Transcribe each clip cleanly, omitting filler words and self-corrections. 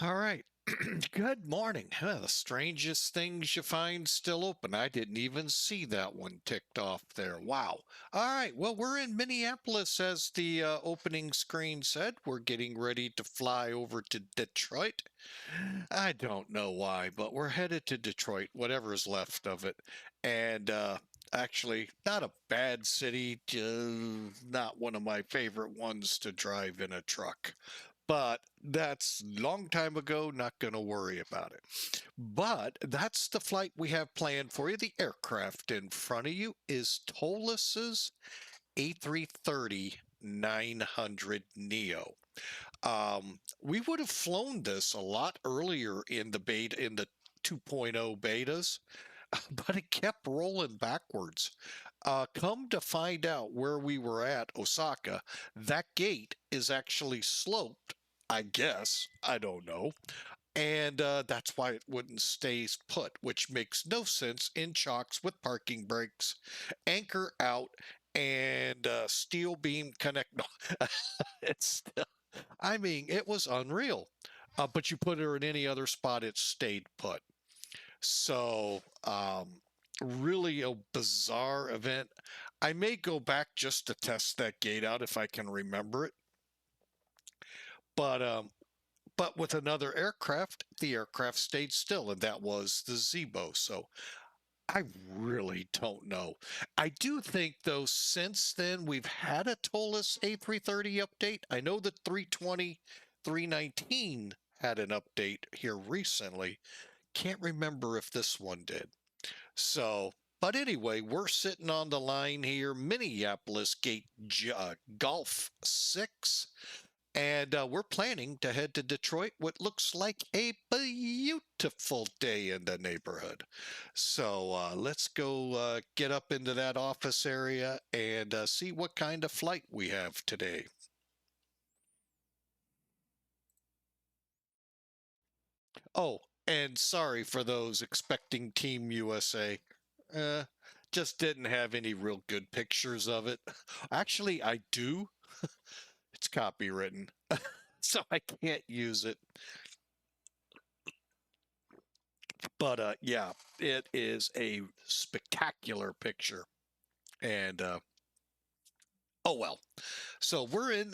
All right. Good morning. The strangest things you find still open. I didn't even see that one ticked off there. Wow. All right. Well, we're in Minneapolis, as the opening screen said. We're getting ready to fly over to Detroit. I don't know why, but we're headed to Detroit, whatever's left of it. And actually, not a bad city, just not one of my favorite ones to drive in a truck. But that's long time ago, not going to worry about it. But that's the flight we have planned for you. The aircraft in front of you is ToLiss's A330-900 Neo. We would have flown this a lot earlier in the beta, in the 2.0 betas, but it kept rolling backwards. Come to find out where we were at Osaka, that gate is actually sloped, I guess. I don't know. And that's why it wouldn't stay put, which makes no sense in chocks with parking brakes, anchor out, and steel beam connect. No, it's still, I mean, it was unreal. But you put her in any other spot, it stayed put. So, really a bizarre event. I may go back just to test that gate out if I can remember it. But with another aircraft, the aircraft stayed still, and that was the Zebo. So I really don't know. I do think, though, since then we've had a ToLiss A330 update. I know the 320, 319 had an update here recently. Can't remember if this one did. So, but anyway, we're sitting on the line here, Minneapolis Gate Golf 6. And we're planning to head to Detroit, what looks like a beautiful day in the neighborhood. So let's go get up into that office area and see what kind of flight we have today. Oh, and sorry for those expecting Team USA. Uh, just didn't have any real good pictures of it. Actually, I do. It's copywritten, so I can't use it. But yeah, it is a spectacular picture. And oh well. So we're in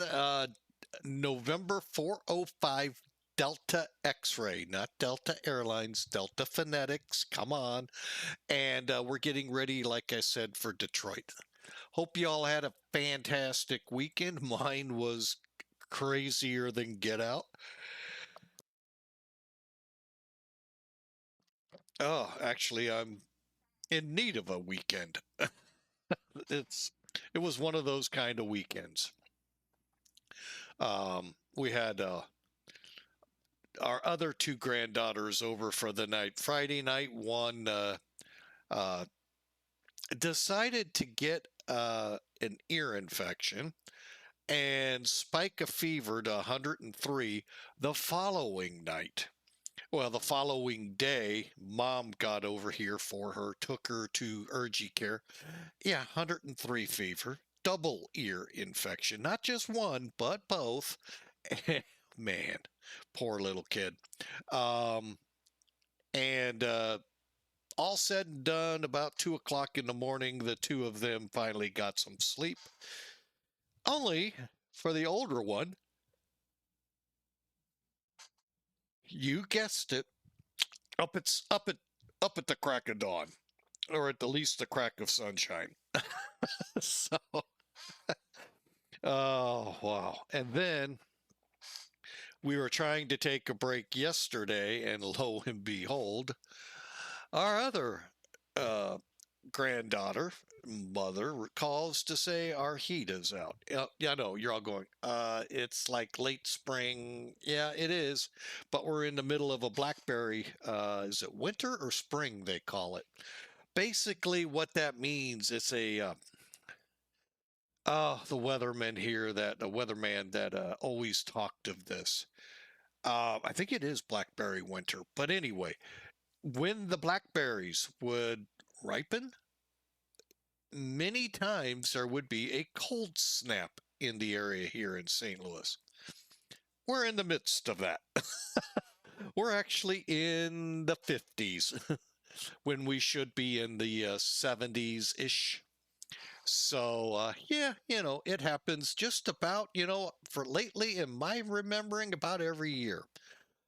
November 405 Delta X-ray, not Delta Airlines, Delta Phonetics. Come on. And we're getting ready, like I said, for Detroit. Hope you all had a fantastic weekend. Mine was crazier than get out. Oh, actually, I'm in need of a weekend. it's it was one of those kind of weekends. We had our other two granddaughters over for the night. Friday night, one uh, decided to get an ear infection and spike a fever to 103 the following night. Well, the following day, mom got over here for her, took her to urgent care. Yeah, 103 fever, double ear infection, not just one, but both. Man, poor little kid. Um, and all said and done, about 2 o'clock in the morning, the two of them finally got some sleep. Only for the older one, you guessed it, up at the crack of dawn, or at the least the crack of sunshine. So, oh wow! And then we were trying to take a break yesterday, and lo and behold, our other uh, granddaughter, mother, calls to say our heat is out. Yeah, no, you're all going, it's like late spring. Yeah, it is, but we're in the middle of a blackberry. Is it winter or spring, they call it? Basically, what that means, it's the weatherman here, that the weatherman that always talked of this. I think it is blackberry winter. But anyway, when the blackberries would ripen, many times there would be a cold snap in the area here in St. Louis. We're in the midst of that. We're actually in the 50s when we should be in the 70s ish. So, yeah, it happens just about, for lately in my remembering about every year.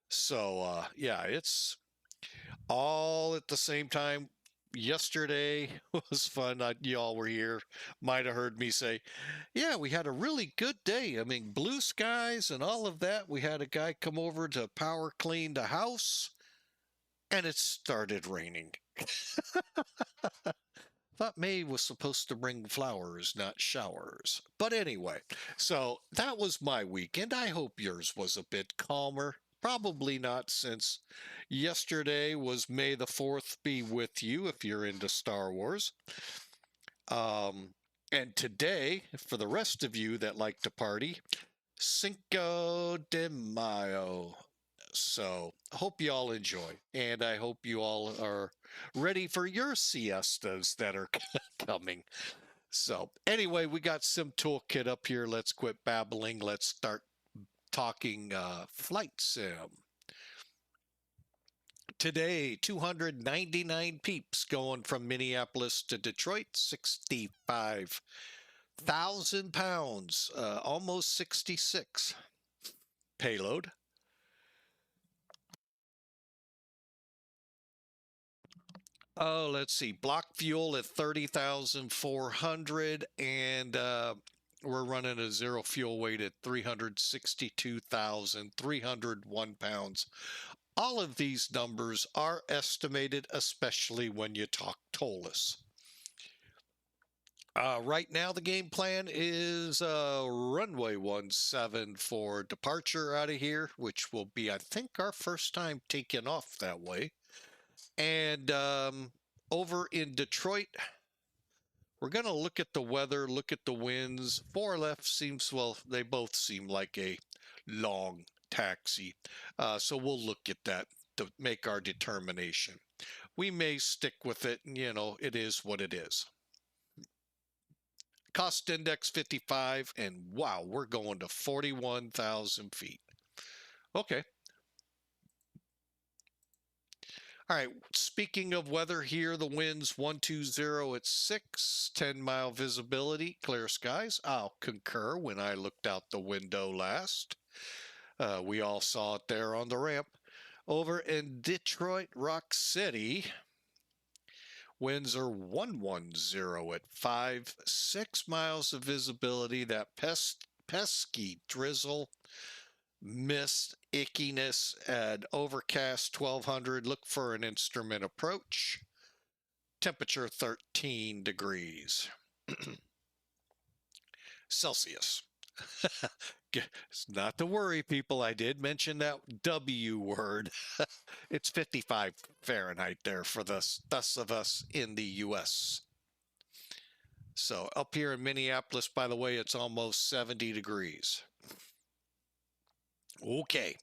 So, yeah, it's all at the same time. Yesterday was fun. Y'all were here. Might have heard me say, yeah, we had a really good day. I mean, blue skies and all of that. We had a guy come over to power clean the house and it started raining. Thought May was supposed to bring flowers, not showers. But anyway, so that was my weekend. I hope yours was a bit calmer. Probably not, since yesterday was May the 4th be with you if you're into Star Wars. And today, for the rest of you that like to party, Cinco de Mayo. So, hope you all enjoy, and I hope you all are ready for your siestas that are coming. So, anyway, we got Sim Toolkit up here. Let's quit babbling. Let's start talking flight sim. Today, 299 peeps going from Minneapolis to Detroit, 65,000 pounds, almost 66 payload. Oh, let's see. Block fuel at 30,400, and we're running a zero fuel weight at 362,301 pounds. All of these numbers are estimated, especially when you talk ToLiss. Right now, the game plan is runway 17 for departure out of here, which will be, I think, our first time taking off that way. And over in Detroit, we're going to look at the weather, look at the winds. 4 left seems, well, they both seem like a long taxi. So we'll look at that to make our determination. We may stick with it, and it is what it is. Cost index 55, and wow, we're going to 41,000 feet. Okay. All right, speaking of weather here, the winds 120 at 6, 10-mile visibility, clear skies. I'll concur. When I looked out the window last, we all saw it there on the ramp. Over in Detroit, Rock City, winds are 110 at 5, 6 miles of visibility. That pesky drizzle, mist, ickiness, and overcast 1200. Look for an instrument approach. Temperature 13 degrees Celsius. It's not to worry, people. I did mention that W word. It's 55 Fahrenheit there for thus of us in the US. So up here in Minneapolis, by the way, it's almost 70 degrees. Okay.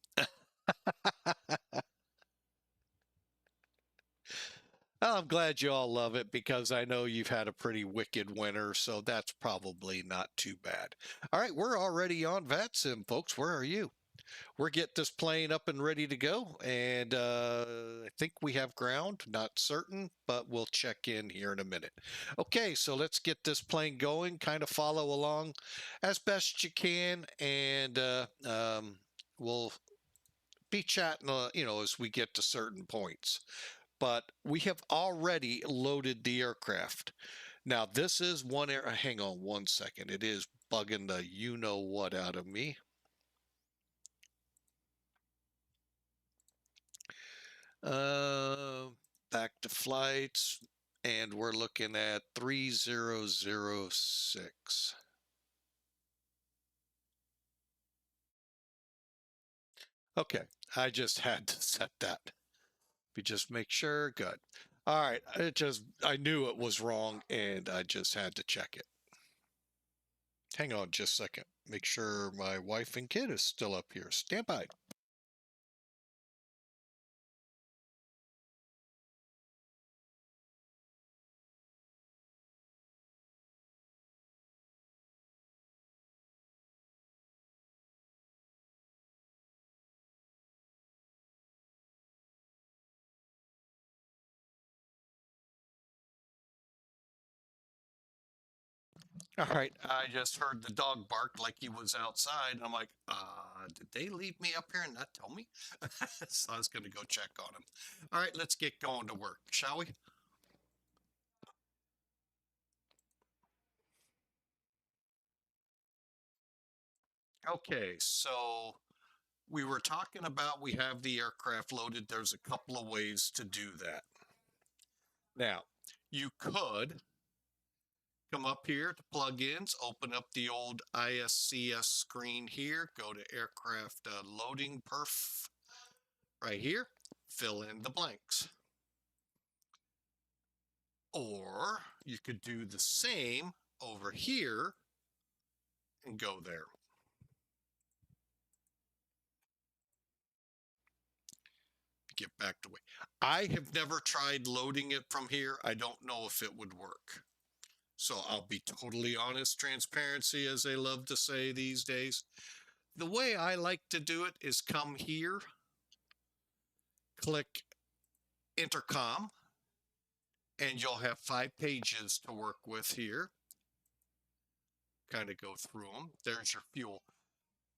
Well, I'm glad you all love it, because I know you've had a pretty wicked winter, so that's probably not too bad. All right, we're already on VATSIM, folks. Where are you? We're getting this plane up and ready to go, and I think we have ground. Not certain, but we'll check in here in a minute. Okay, so let's get this plane going. Kind of follow along as best you can, and we'll be chatting, as we get to certain points. But we have already loaded the aircraft. Now, this is one air. Hang on one second. It is bugging the you-know-what out of me. Back to flights, and we're looking at 3006. Okay, I just had to set that. We just make sure, good. All right, I knew it was wrong, and I just had to check it. Hang on just a second. Make sure my wife and kid is still up here. Stand by. All right, I just heard the dog bark like he was outside. I'm like, did they leave me up here and not tell me? So I was going to go check on him. All right, let's get going to work, shall we? Okay, so we were talking about we have the aircraft loaded. There's a couple of ways to do that. Now, you could come up here to plugins, open up the old ISCS screen here, go to aircraft loading perf right here, fill in the blanks. Or you could do the same over here and go there. Get back to way. I have never tried loading it from here. I don't know if it would work. So I'll be totally honest, transparency, as they love to say these days. The way I like to do it is come here, click intercom, and you'll have 5 pages to work with here. Kind of go through them. There's your fuel.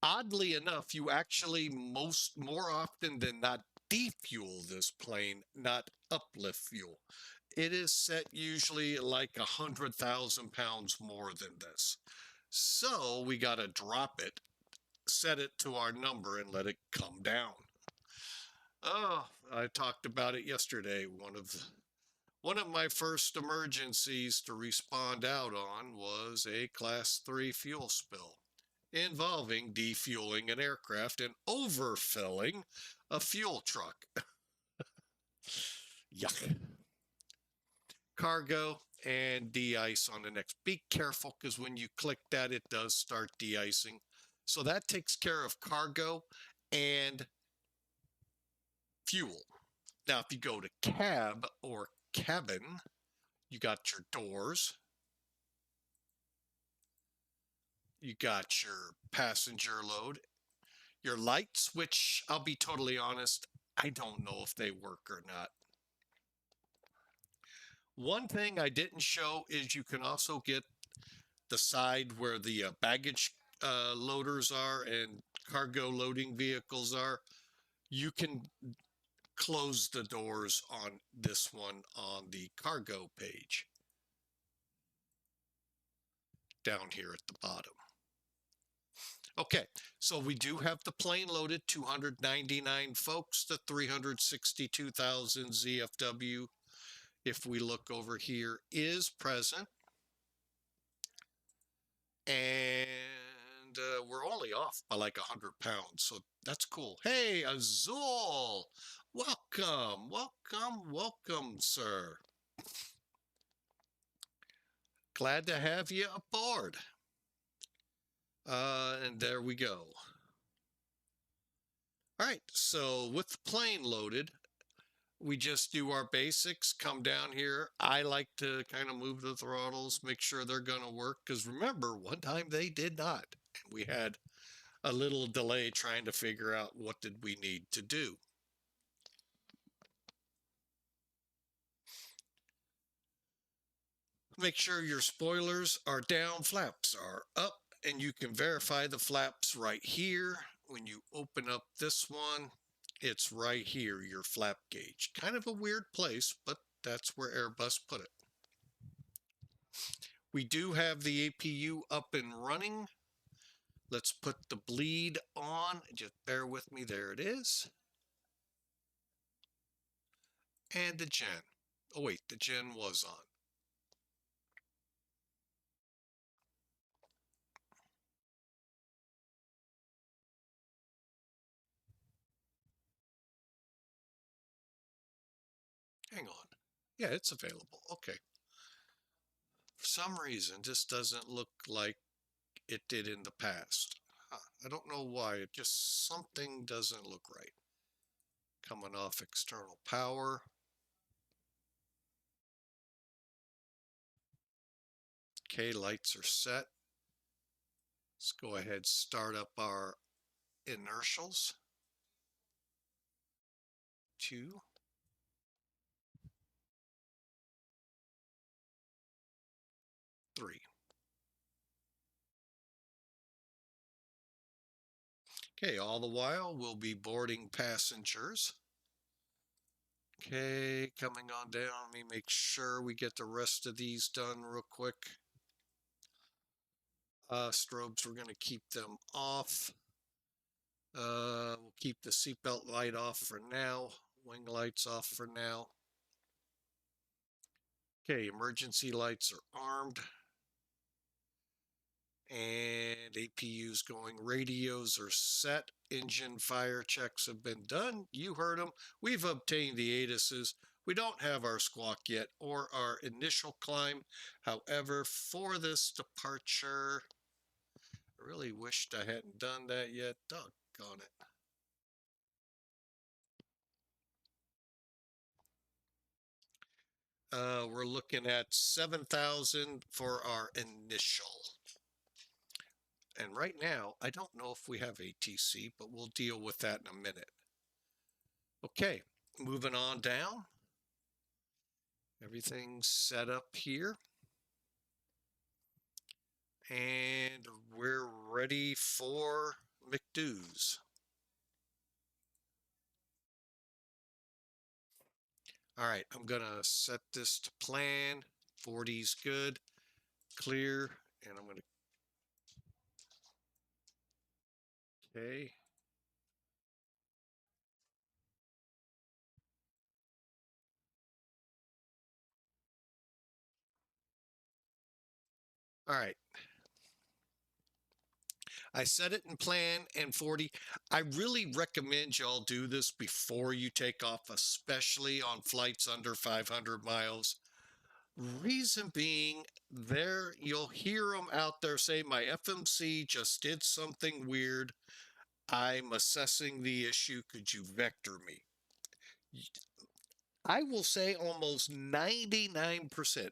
Oddly enough, you actually more often than not defuel this plane, not uplift fuel. It is set usually like 100,000 pounds more than this. So we got to drop it, set it to our number, and let it come down. Oh, I talked about it yesterday. One of my first emergencies to respond out on was a Class 3 fuel spill involving defueling an aircraft and overfilling a fuel truck. Yuck. Cargo and de-ice on the next. Be careful because when you click that, it does start de-icing. So that takes care of cargo and fuel. Now, if you go to cab or cabin, you got your doors, you got your passenger load, your lights, which I'll be totally honest, I don't know if they work or not. One thing I didn't show is you can also get the side where the baggage loaders are and cargo loading vehicles are. You can close the doors on this one on the cargo page down here at the bottom. Okay, so we do have the plane loaded, 299 folks, the 362,000 ZFW, if we look over here, is present. And we're only off by like 100 pounds, so that's cool. Hey, Azul, welcome, welcome, welcome, sir. Glad to have you aboard. And there we go. All right, so with the plane loaded, we just do our basics, come down here. I like to kind of move the throttles, make sure they're going to work, because remember, one time they did not. We had a little delay trying to figure out what did we need to do. Make sure your spoilers are down, flaps are up, and you can verify the flaps right here. When you open up this one, it's right here, your flap gauge. Kind of a weird place, but that's where Airbus put it. We do have the APU up and running. Let's put the bleed on. Just bear with me. There it is. And the gen. Oh, wait, the gen was on. Hang on. Yeah, it's available. Okay. For some reason, this doesn't look like it did in the past. I don't know why. It just, something doesn't look right. Coming off external power. Okay, lights are set. Let's go ahead, start up our inertials. 2, 3. Okay, all the while we'll be boarding passengers. Okay, coming on down. Let me make sure we get the rest of these done real quick. Strobes, we're going to keep them off. We'll keep the seatbelt light off for now. Wing lights off for now. Okay, emergency lights are armed. And APU's going. Radios are set. Engine fire checks have been done. You heard them. We've obtained the ATISs. We don't have our squawk yet or our initial climb. However, for this departure, I really wished I hadn't done that yet. Doggone it. We're looking at 7,000 for our initial. And right now, I don't know if we have ATC, but we'll deal with that in a minute. Okay, moving on down. Everything's set up here. And we're ready for McDo's. All right, I'm gonna set this to plan. 40's good, clear, and I'm gonna, okay. All right. I set it in plan and 40. I really recommend y'all do this before you take off, especially on flights under 500 miles. Reason being, there you'll hear them out there say, my FMC just did something weird. I'm assessing the issue. Could you vector me? I will say almost 99%.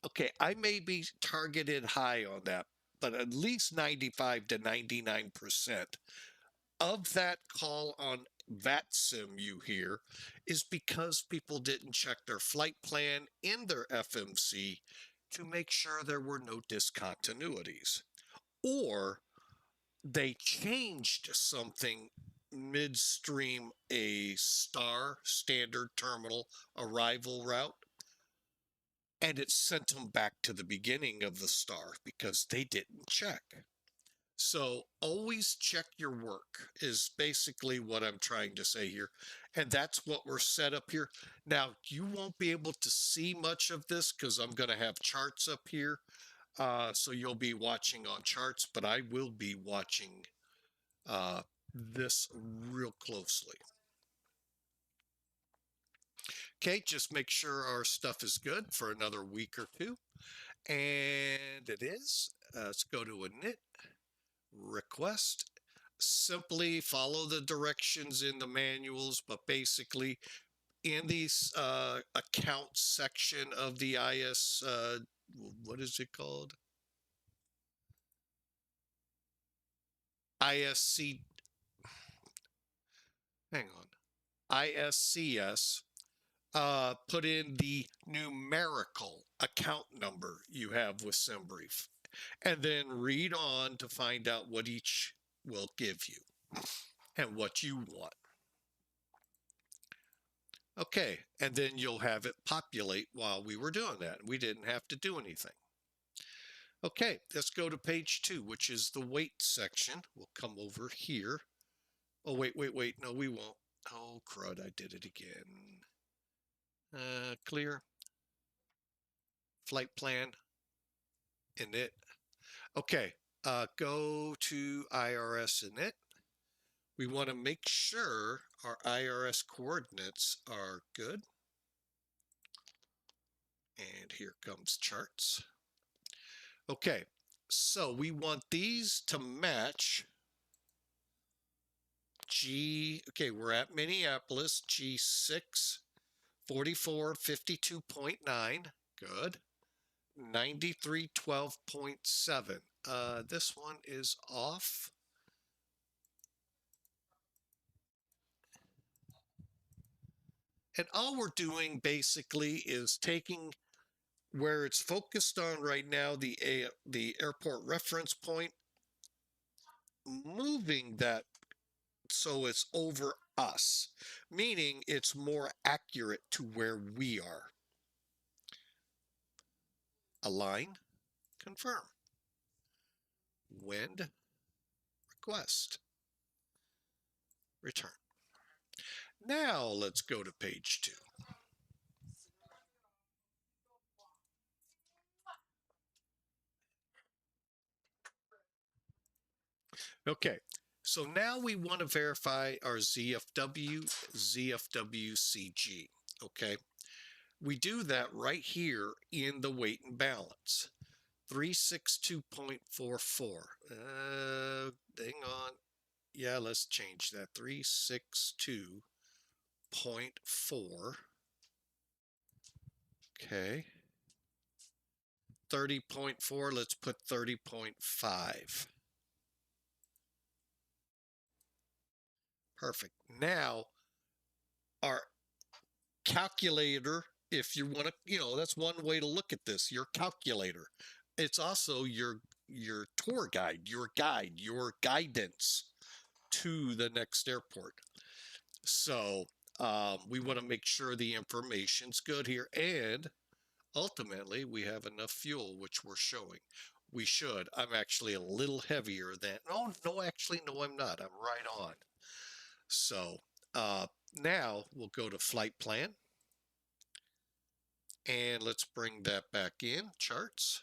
Okay, I may be targeted high on that, but at least 95 to 99% of that call on VATSIM you hear is because people didn't check their flight plan in their FMC to make sure there were no discontinuities, or they changed something midstream a star standard terminal arrival route, and it sent them back to the beginning of the star because they didn't check. So always check your work is basically what I'm trying to say here. And that's what we're set up here. Now, you won't be able to see much of this because I'm going to have charts up here. So you'll be watching on charts, but I will be watching this real closely. Okay, just make sure our stuff is good for another week or two. And it is. Let's go to init, request. Simply follow the directions in the manuals, but basically in the account section of the IS, what is it called? ISC, hang on, ISCS, put in the numerical account number you have with SimBrief, and then read on to find out what each will give you and what you want. Okay, and then you'll have it populate while we were doing that. We didn't have to do anything. Okay, let's go to page 2, which is the weight section. We'll come over here. Oh, wait. No, we won't. Oh, crud, I did it again. Clear. Flight plan. Init. Okay, go to IRS init. We want to make sure our IRS coordinates are good. And here comes charts. Okay, so we want these to match okay, we're at Minneapolis, G6 4452.9, good. 9312.7. This one is off. And all we're doing basically is taking where it's focused on right now, the airport reference point, moving that So it's over us, meaning it's more accurate to where we are. Align, confirm. Wind, request, return. Now let's go to page 2. Okay, so now we want to verify our ZFW, ZFWCG. Okay, we do that right here in the weight and balance. 362.44. Hang on. Yeah, let's change that. 362.4. Okay. 30.4, let's put 30.5. Perfect. Now, our calculator, if you want to, that's one way to look at this, your calculator. It's also your tour guide, your guidance to the next airport. So we want to make sure the information's good here, and ultimately we have enough fuel, which we're showing. We should. I'm actually a little heavier than, no, actually, no, I'm not. I'm right on. So now we'll go to flight plan. And let's bring that back in, charts.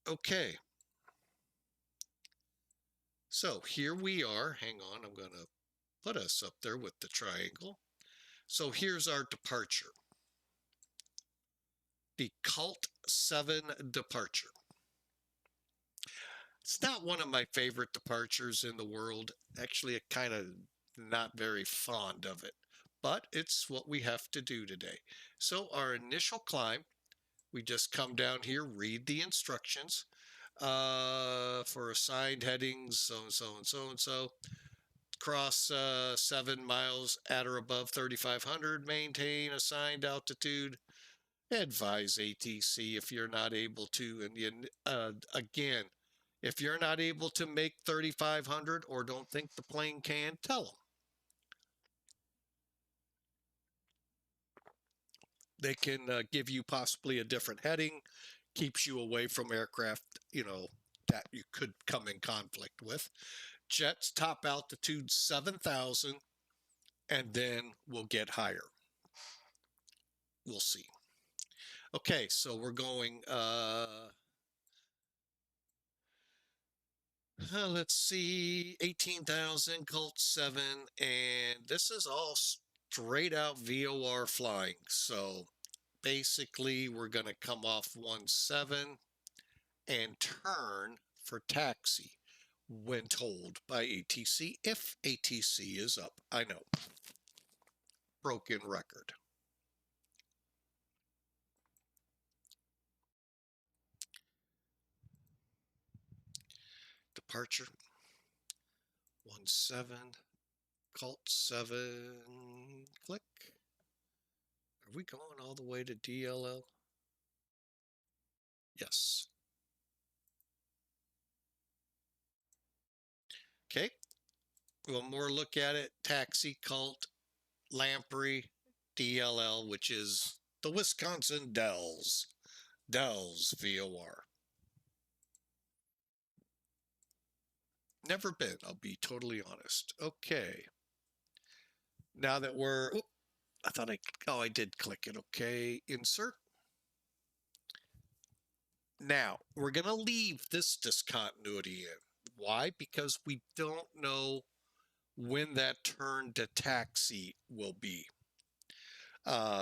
Okay. So here we are. Hang on, I'm going to put us up there with the triangle. So here's our departure. The Cult 7 departure. It's not one of my favorite departures in the world. Actually, I'm kind of not very fond of it, but it's what we have to do today. So our initial climb, we just come down here, read the instructions for assigned headings, so and so and so and so. Cross 7 miles at or above 3,500, maintain assigned altitude. Advise ATC if you're not able to. And again, if you're not able to make 3,500 or don't think the plane can, tell them. They can give you possibly a different heading, keeps you away from aircraft, that you could come in conflict with. Jets top altitude 7,000, and then we'll get higher. We'll see. Okay, so we're going, let's see, 18,000, Colt 7, and this is all straight out VOR flying. So basically, we're going to come off 17 and turn for taxi when told by ATC, if ATC is up. I know. Broken record. Departure 17, Colt 7, click. Are we going all the way to DLL? Yes. Okay. One more look at it. Taxi, Colt, Lamprey, DLL, which is the Wisconsin Dells. Dells VOR. Never been, I'll be totally honest. Okay. Now that we're, I did click it. Okay, insert. Now, we're going to leave this discontinuity in. Why? Because we don't know when that turn to taxi will be.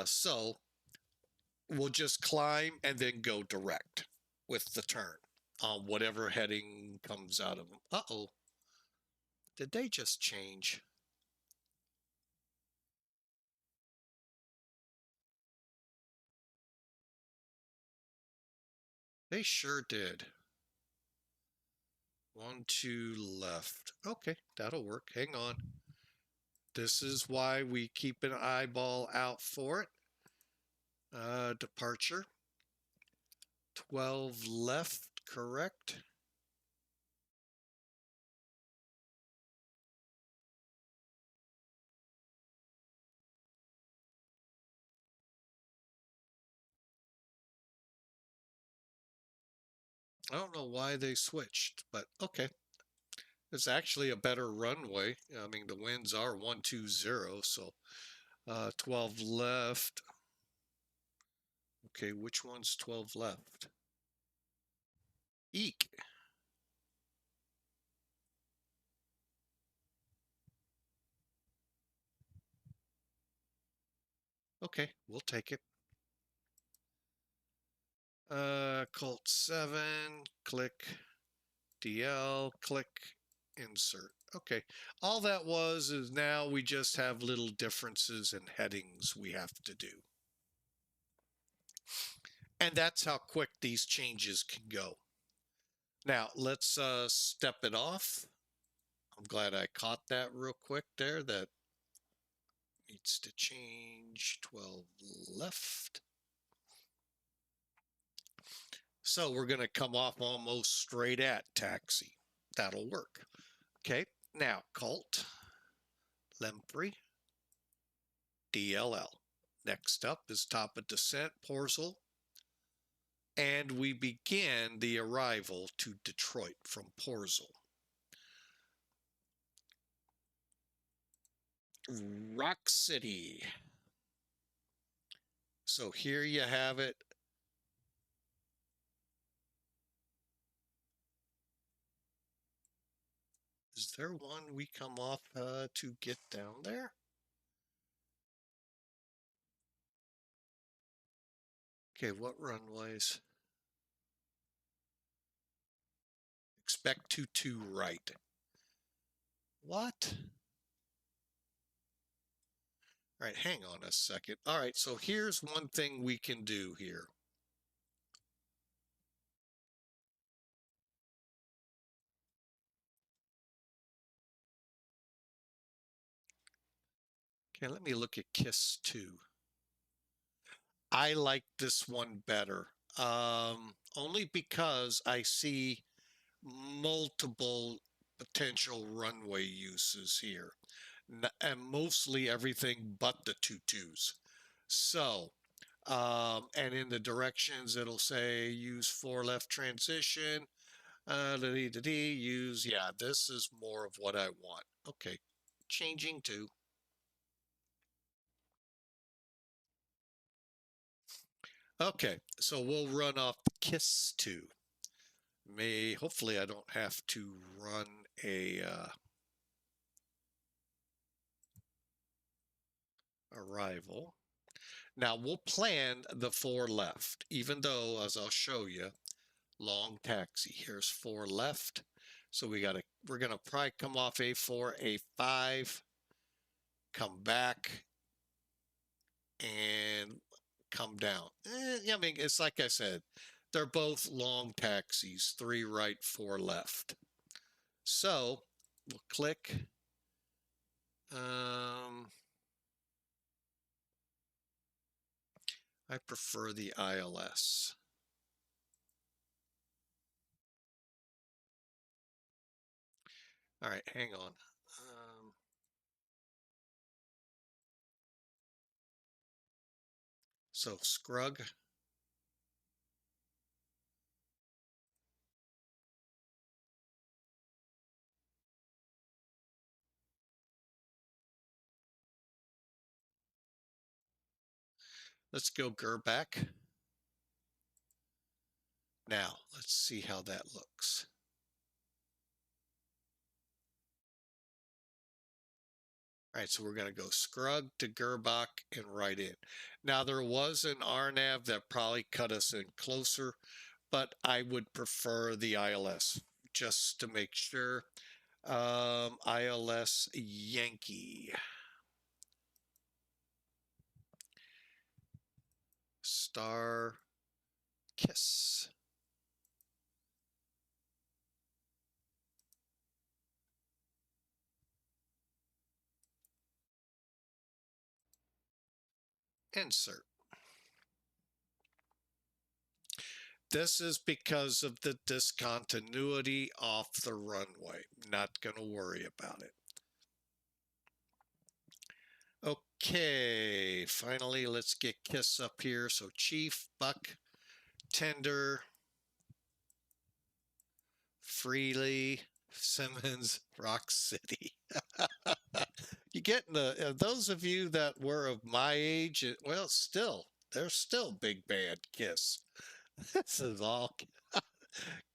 So we'll just climb and then go direct with the turn on whatever heading comes out of them. Uh-oh. Did they just change? They sure did. 1, 2 left. Okay, that'll work. Hang on. This is why we keep an eyeball out for it. Departure. 12 left, correct. I don't know why they switched, but okay. It's actually a better runway. I mean, the winds are 120, so 12 left. Okay, which one's 12 left? Eek. Okay, we'll take it. Colt 7, click DL, click insert. Okay, all that was is now we just have little differences in headings we have to do. And that's how quick these changes can go. Now let's step it off. I'm glad I caught that real quick there. That needs to change. 12 left. So we're going to come off almost straight at taxi. That'll work. Okay, now Colt, Lemprey, DLL. Next up is top of descent, Porzel. And we begin the arrival to Detroit from Porzel. Rock City. So here you have it. Is there one we come off to get down there? Okay, what runways? Expect to right. What? All right, hang on a second. All right, so here's one thing we can do here. Okay, let me look at KISS 2. I like this one better, only because I see multiple potential runway uses here, and mostly everything but the tutus. So, and in the directions, it'll say use 4 left transition, use, yeah, this is more of what I want. Okay, changing to. Okay, so we'll run off the KISS 2. Hopefully I don't have to run a arrival. Now we'll plan the 4 left, even though, as I'll show you, long taxi. Here's 4 left. So we're gonna probably come off A4, A5, come back, and come down. I mean, it's like I said, they're both long taxis, 3 right, 4 left. So we'll click. I prefer the ILS. All right, hang on. So Scrug. Let's go Gerback. Now, let's see how that looks. All right, so we're going to go Scrug to Gerbach and right in. Now, there was an RNAV that probably cut us in closer, but I would prefer the ILS just to make sure. ILS Yankee. Star Kiss. Insert. This is because of the discontinuity off the runway. Not going to worry about it. Okay, finally, let's get KISS up here. So Chief, Buck, Tender, Freely, Simmons, Rock City. You get those of you that were of my age, well, still, they're still big band Kiss. This is all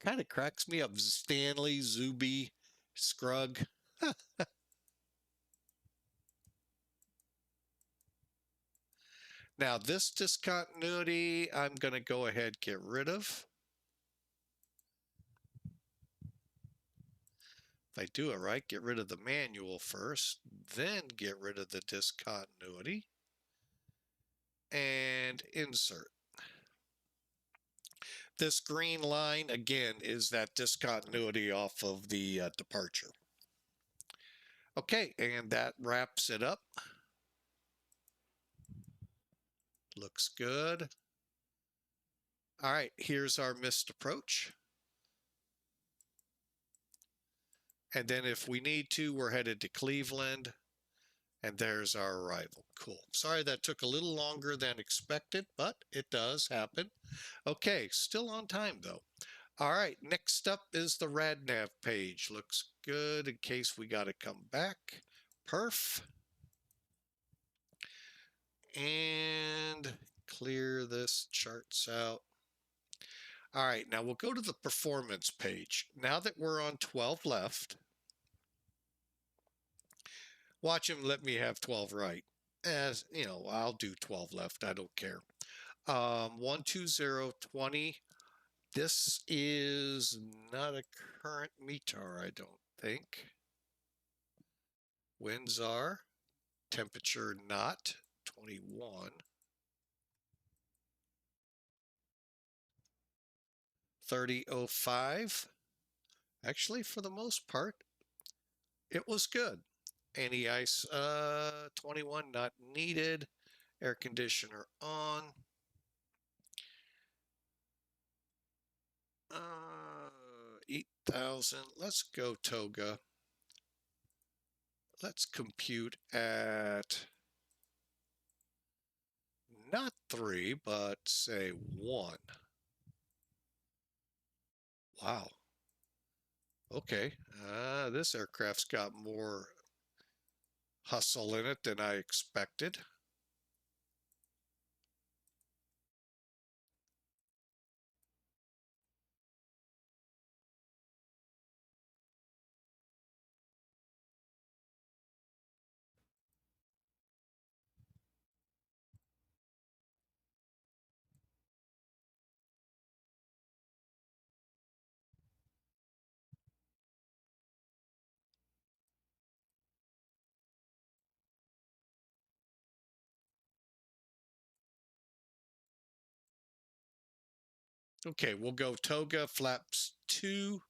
kind of cracks me up. Stanley, Zuby, Scrugg. Now, this discontinuity, I'm going to go ahead get rid of. If I do it right, get rid of the manual first, then get rid of the discontinuity, and insert. This green line, again, is that discontinuity off of the departure. Okay, and that wraps it up. Looks good. All right, here's our missed approach. And then if we need to, we're headed to Cleveland. And there's our arrival. Cool. Sorry that took a little longer than expected, but it does happen. Okay, still on time though. All right, next up is the RadNav page. Looks good in case we got to come back. Perf. And clear this charts out. All right, now we'll go to the performance page. Now that we're on 12 left, watch him let me have 12 right. As you know, I'll do 12 left. I don't care. 12020. This is not a current METAR, I don't think. Winds are. Temperature not. 21. 3005. Actually, for the most part, it was good. Anti-ice 21 not needed. Air conditioner on. 8,000. Let's go Toga. Let's compute at not 3, but say 1. Wow. Okay. This aircraft's got more hustle in it than I expected. Okay, we'll go Toga, flaps 2,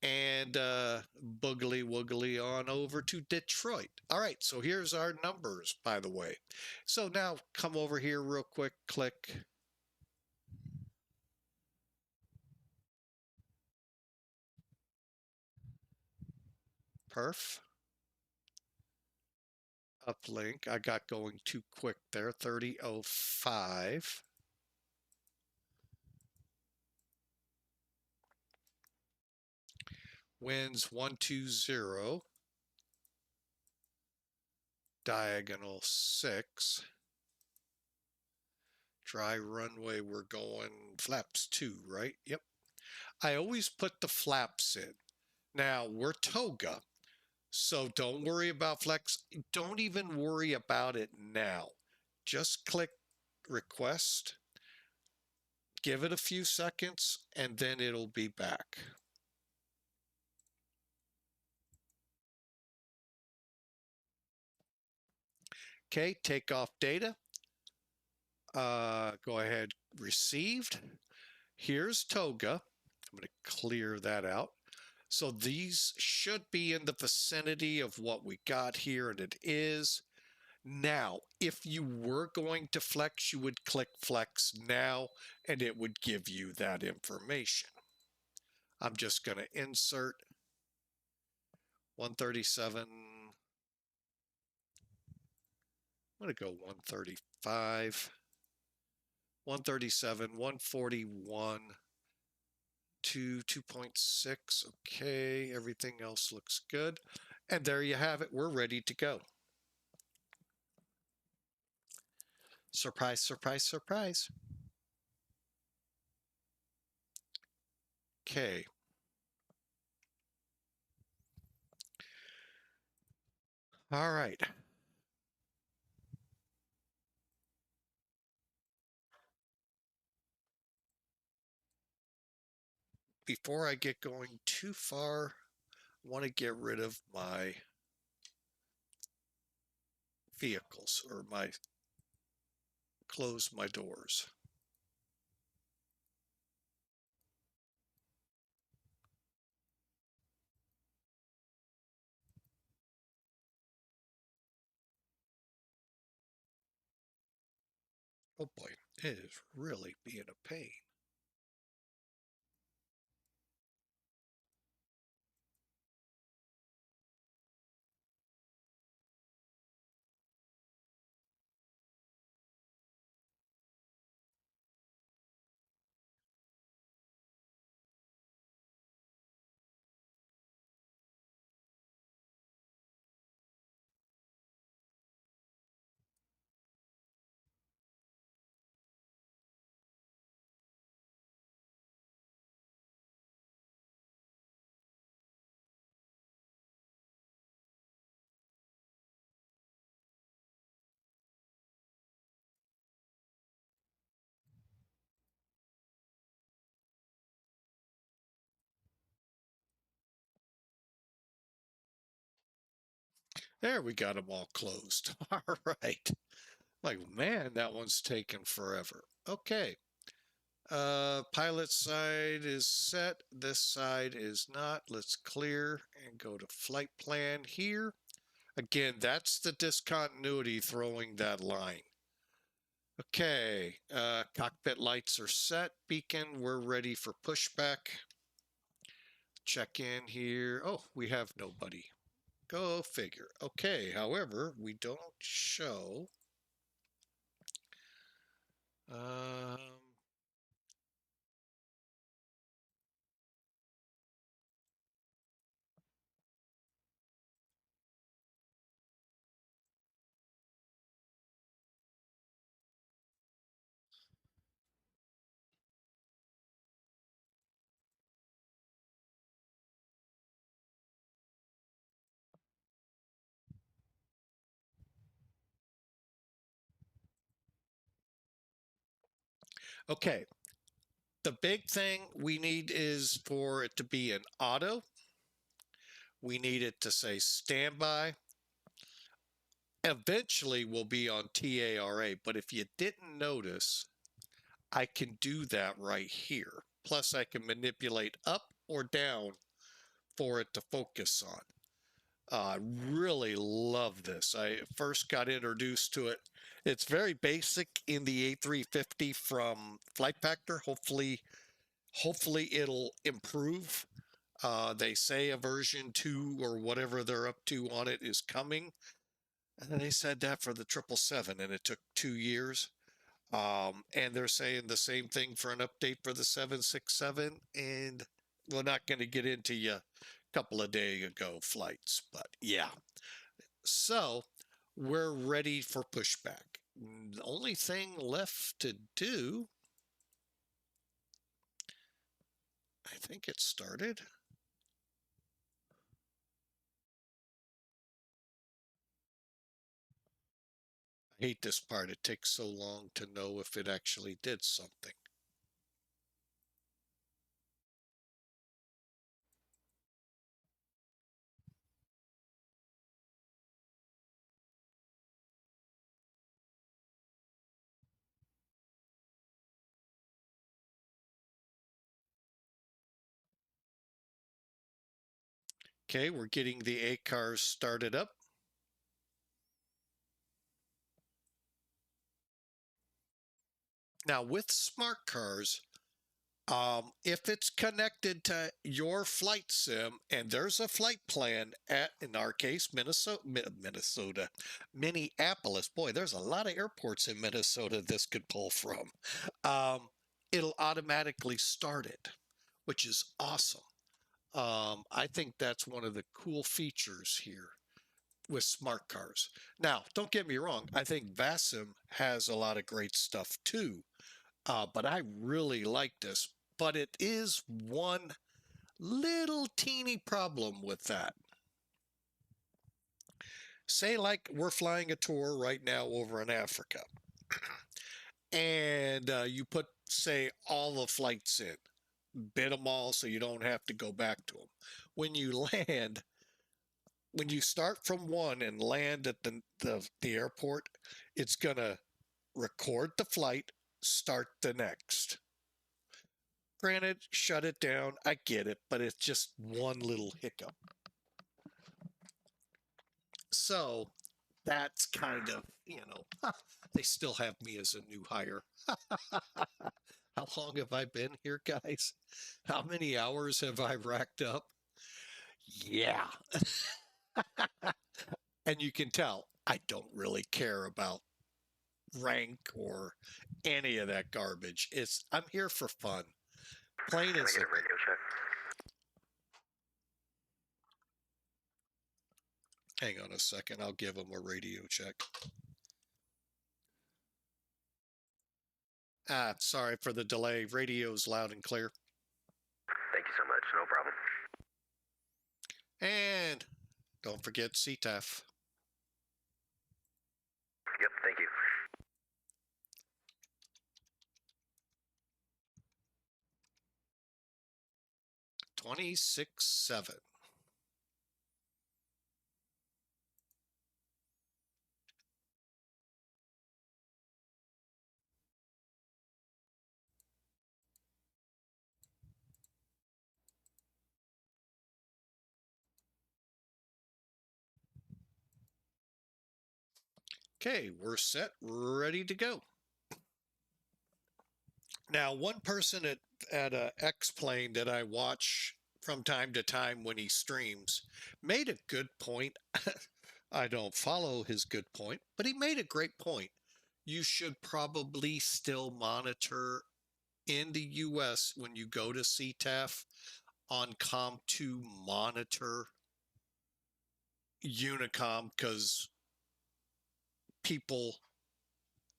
and boogly woogly on over to Detroit. All right, so here's our numbers, by the way. So now come over here real quick, click. Perf. Uplink. I got going too quick there. 3005. Winds 120. Diagonal 6. Dry runway, we're going flaps 2, right? Yep. I always put the flaps in. Now, we're Toga, so don't worry about flex. Don't even worry about it now. Just click request, give it a few seconds, and then it'll be back. Okay, takeoff data. Go ahead, received. Here's Toga. I'm going to clear that out. So these should be in the vicinity of what we got here, and it is. Now, if you were going to flex, you would click flex now, and it would give you that information. I'm just going to insert 137. I'm going to go 135, 137, 141 to 2.6. Okay, everything else looks good. And there you have it. We're ready to go. Surprise, surprise, surprise. Okay. All right. Before I get going too far, I want to get rid of my vehicles or close my doors. Oh boy, it is really being a pain. There, we got them all closed. All right. Like, man, that one's taken forever. Okay. Pilot side is set. This side is not. Let's clear and go to flight plan here. Again, that's the discontinuity throwing that line. Okay, cockpit lights are set. Beacon, we're ready for pushback. Check in here. Oh, we have nobody. Go figure. Okay, however, we don't show. Um, okay, the big thing we need is for it to be an auto. We need it to say standby. Eventually, we'll be on TARA, but if you didn't notice, I can do that right here. Plus, I can manipulate up or down for it to focus on. I really love this. I first got introduced to it. It's very basic in the A350 from Flight Factor. Hopefully it'll improve. They say a version 2 or whatever they're up to on it is coming. And they said that for the 777, and it took 2 years. And they're saying the same thing for an update for the 767. And we're not going to get into a couple of days ago flights, but yeah. So we're ready for pushback. The only thing left to do, I think it started. I hate this part. It takes so long to know if it actually did something. Okay, we're getting the A cars started up. Now with smart cars, if it's connected to your flight sim and there's a flight plan at, in our case, Minneapolis. Boy, there's a lot of airports in Minnesota this could pull from. Um, it'll automatically start it. which is awesome. I think that's one of the cool features here with smart cars. Now, don't get me wrong. I think VATSIM has a lot of great stuff too, but I really like this. But it is one little teeny problem with that. Say like we're flying a tour right now over in Africa, and you put, say, all the flights in, bid them all so you don't have to go back to them. When you land, when you start from one and land at the airport, it's going to record the flight, start the next. Granted, shut it down. I get it, but it's just one little hiccup. So that's kind of, they still have me as a new hire. How long have I been here, guys? How many hours have I racked up? Yeah. And you can tell I don't really care about rank or any of that garbage. I'm here for fun. Plain and simple. Radio check? Hang on a second. I'll give them a radio check. Sorry for the delay. Radio's loud and clear. Thank you so much. No problem. And don't forget CTAF. Yep, thank you. $26,700. Okay, we're set, ready to go. Now, one person at a X-Plane that I watch from time to time when he streams made a good point. I don't follow his good point, but he made a great point. You should probably still monitor in the US when you go to CTAF on COM2, monitor Unicom, because people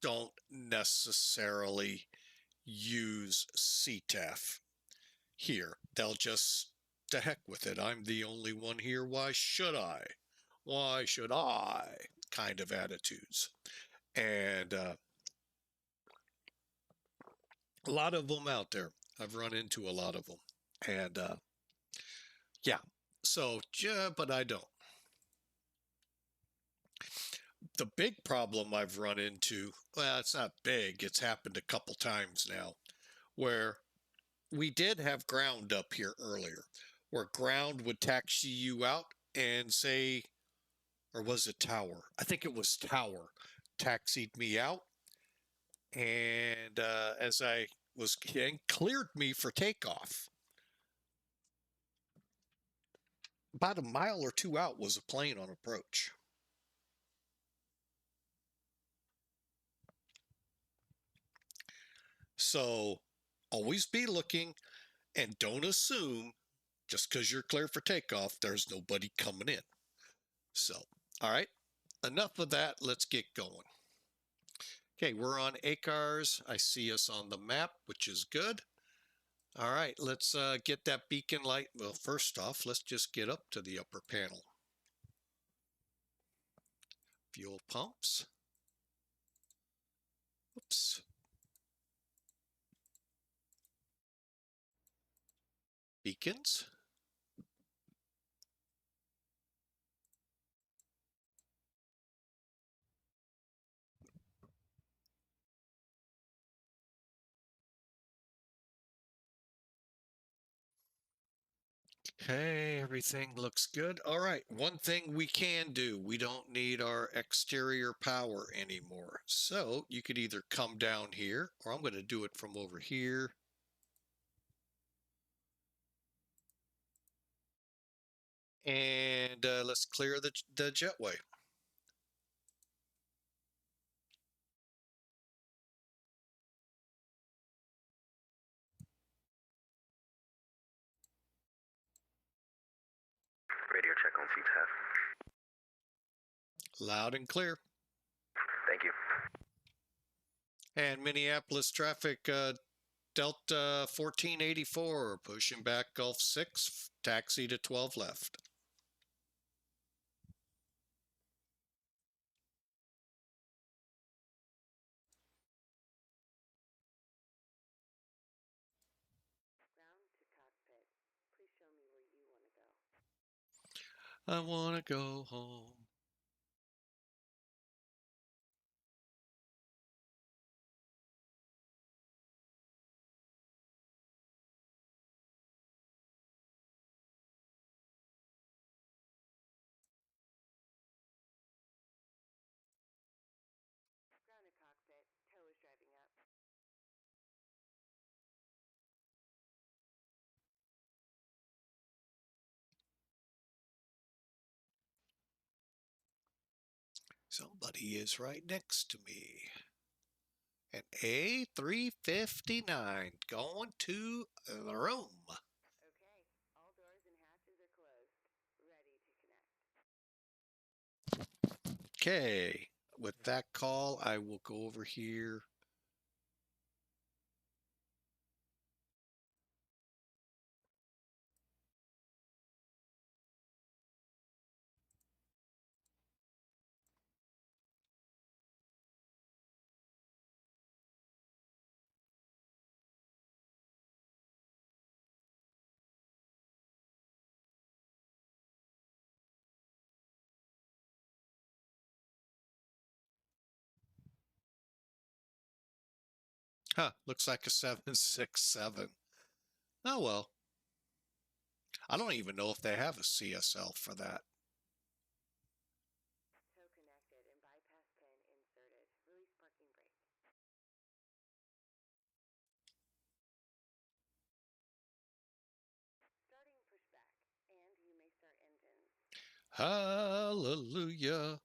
don't necessarily use CTAF here. They'll just, to heck with it. I'm the only one here. Why should I? Why should I? Kind of attitudes. And a lot of them out there. I've run into a lot of them. And yeah, so, but I don't. The big problem I've run into, well, it's not big, it's happened a couple times now, where we did have ground up here earlier, where ground would taxi you out and say, or was it tower? I think it was tower, taxied me out. And as I was getting, cleared me for takeoff. About a mile or two out was a plane on approach. So always be looking, and don't assume just because you're clear for takeoff, there's nobody coming in. So, all right, enough of that. Let's get going. Okay, we're on ACARS. I see us on the map, which is good. All right, let's get that beacon light. Well, first off, let's just get up to the upper panel. Fuel pumps. Oops. Beacons. Okay, everything looks good. All right, one thing we can do, we don't need our exterior power anymore. So you could either come down here, or I'm going to do it from over here. And let's clear the jetway. Radio check on seats half. Loud and clear. Thank you. And Minneapolis traffic, Delta 1484, pushing back Gulf 6, taxi to 12 left. Ground to cockpit. Please show me where you want to go. I want to go home. Ground to cockpit. Tow is driving up. Somebody is right next to me. An A359 going to the room. Okay. All doors and hatches are closed. Ready to connect. Okay, with that call, I will go over here. Huh, looks like a 767. Oh well. I don't even know if they have a CSL for that. Tow connected and bypass pin inserted. Release parking brake. Starting pushback. And you may start engines. Hallelujah.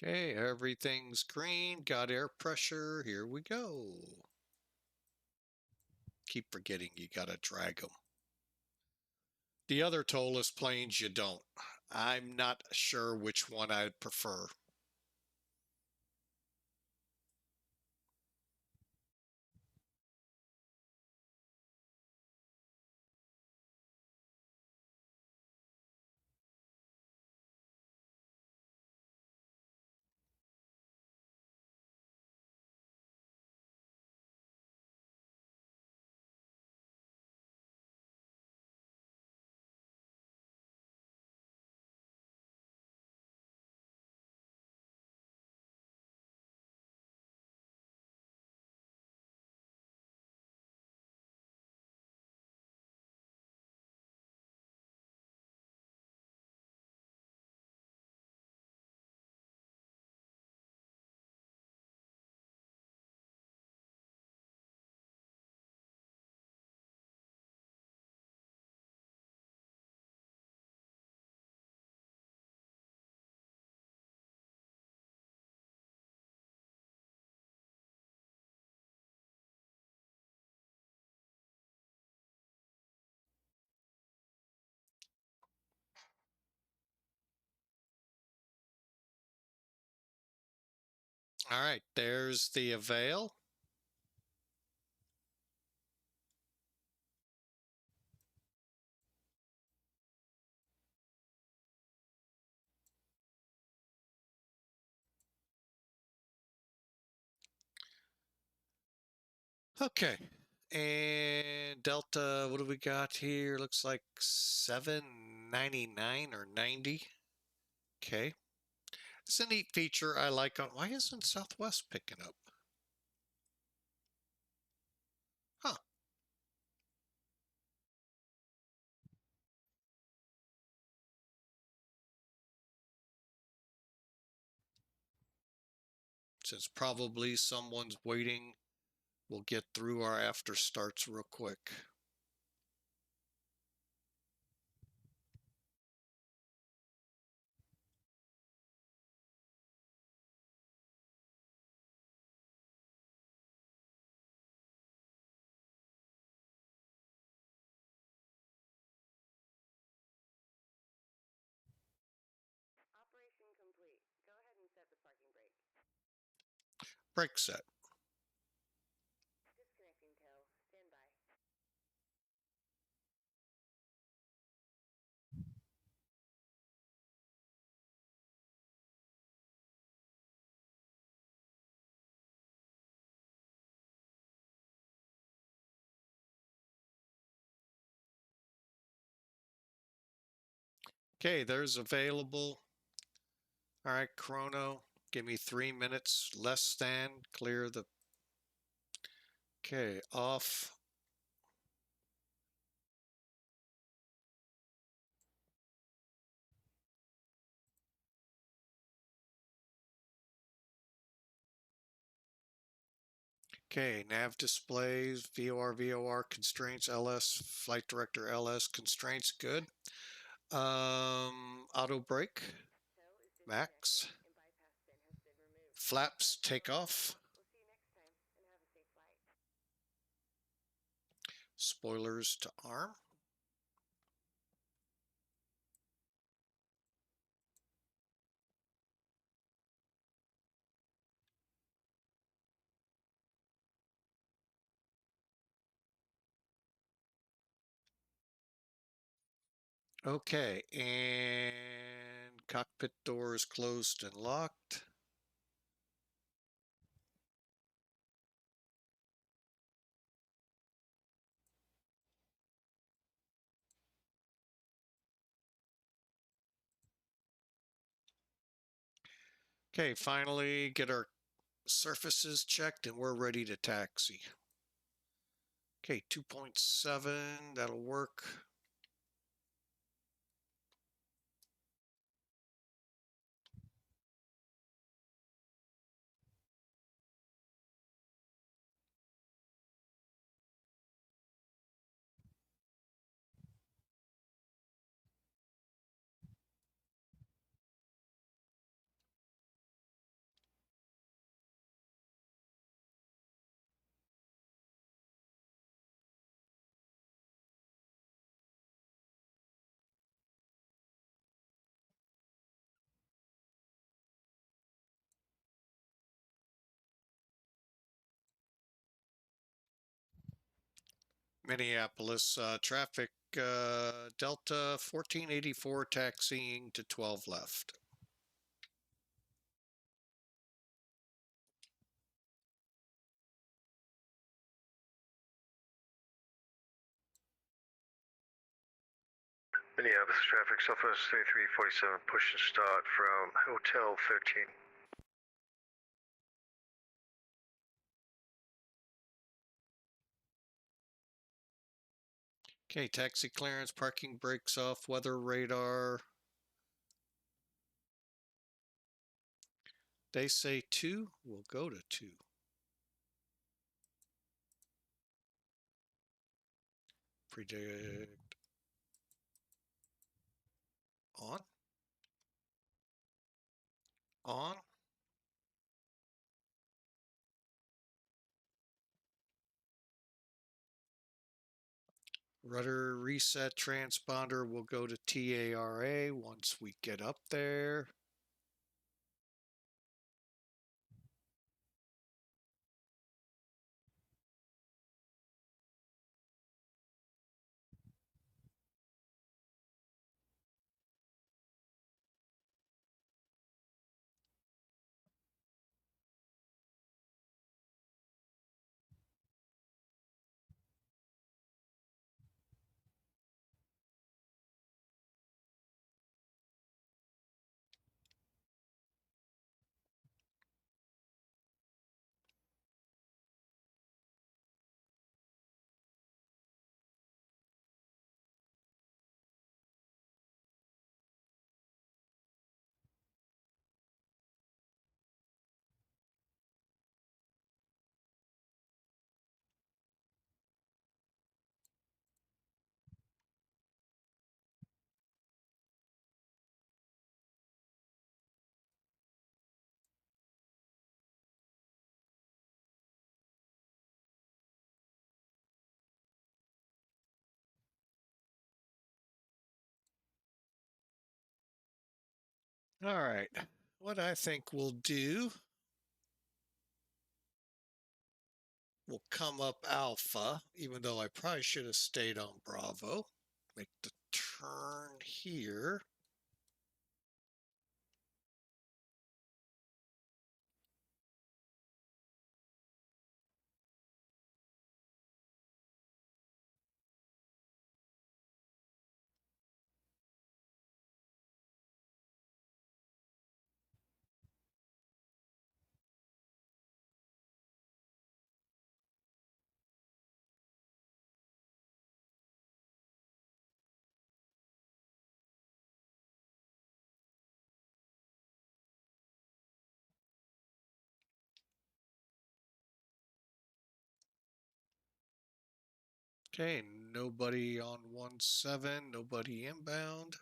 Okay, everything's green. Got air pressure. Here we go. Keep forgetting you gotta drag them. The other ToLiss planes you don't. I'm not sure which one I'd prefer. All right, there's the Avail. Okay. And Delta, what do we got here? Looks like 799 or 90. Okay. It's a neat feature I like on. Why isn't Southwest picking up? Huh. Since probably someone's waiting, we'll get through our after starts real quick. set the parking brake. Brake set. Disconnecting tow. Stand by. Okay, there's available. All right, chrono, give me 3 minutes less than, clear the, okay, off. Okay, nav displays, VOR constraints, LS, flight director LS constraints, good. Auto brake, Tow is max. disconnected and bypass pin has been removed. Flaps take off. We'll see you next time and have a safe flight. Spoilers to arm. Okay, and cockpit doors closed and locked. Okay, finally get our surfaces checked and we're ready to taxi. Okay, 2.7, that'll work. Minneapolis traffic, Delta 1484 taxiing to 12 left. Minneapolis traffic, Southwest 3347, push and start from Hotel 13. Okay, taxi clearance, parking brakes off, weather radar. They say 2, we'll go to 2. Predict on. On. Rudder reset transponder will go to TARA once we get up there. All right. what I think we'll do, we'll come up Alpha, even though I probably should have stayed on Bravo. Make the turn here. Okay, nobody on 17, nobody inbound.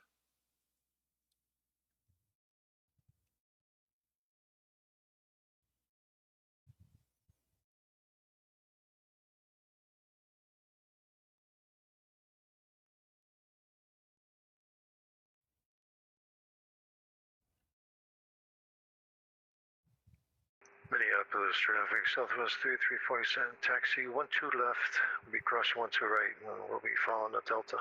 Minneapolis traffic, Southwest 3347, taxi 12 left. We'll be crossing 12 right, and we'll be following the Delta.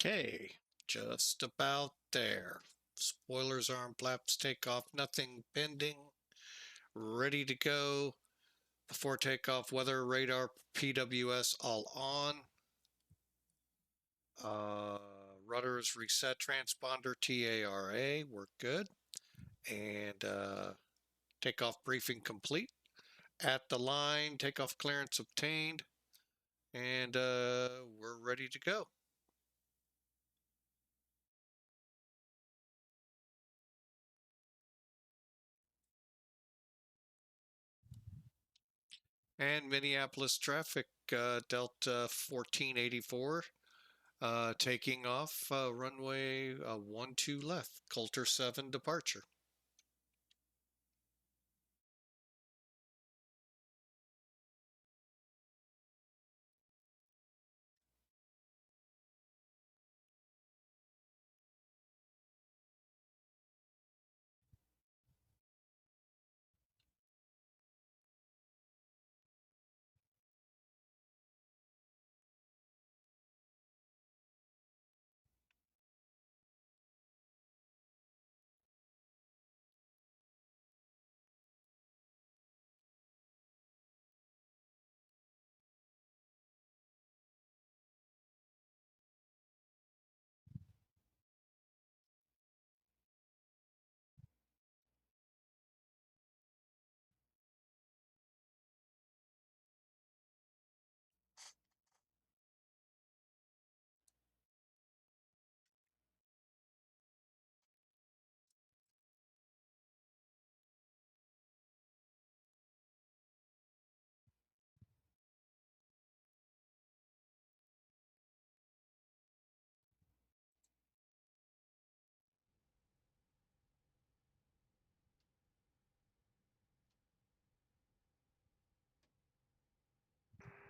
Okay, just about there. Spoilers, arm flaps, takeoff, nothing pending. Ready to go. Before takeoff, weather, radar, PWS all on. Rudders reset, transponder, TARA, we're good. And takeoff briefing complete. At the line, takeoff clearance obtained. And we're ready to go. And Minneapolis traffic, Delta 1484, taking off, runway 12 left, Coulter 7 departure.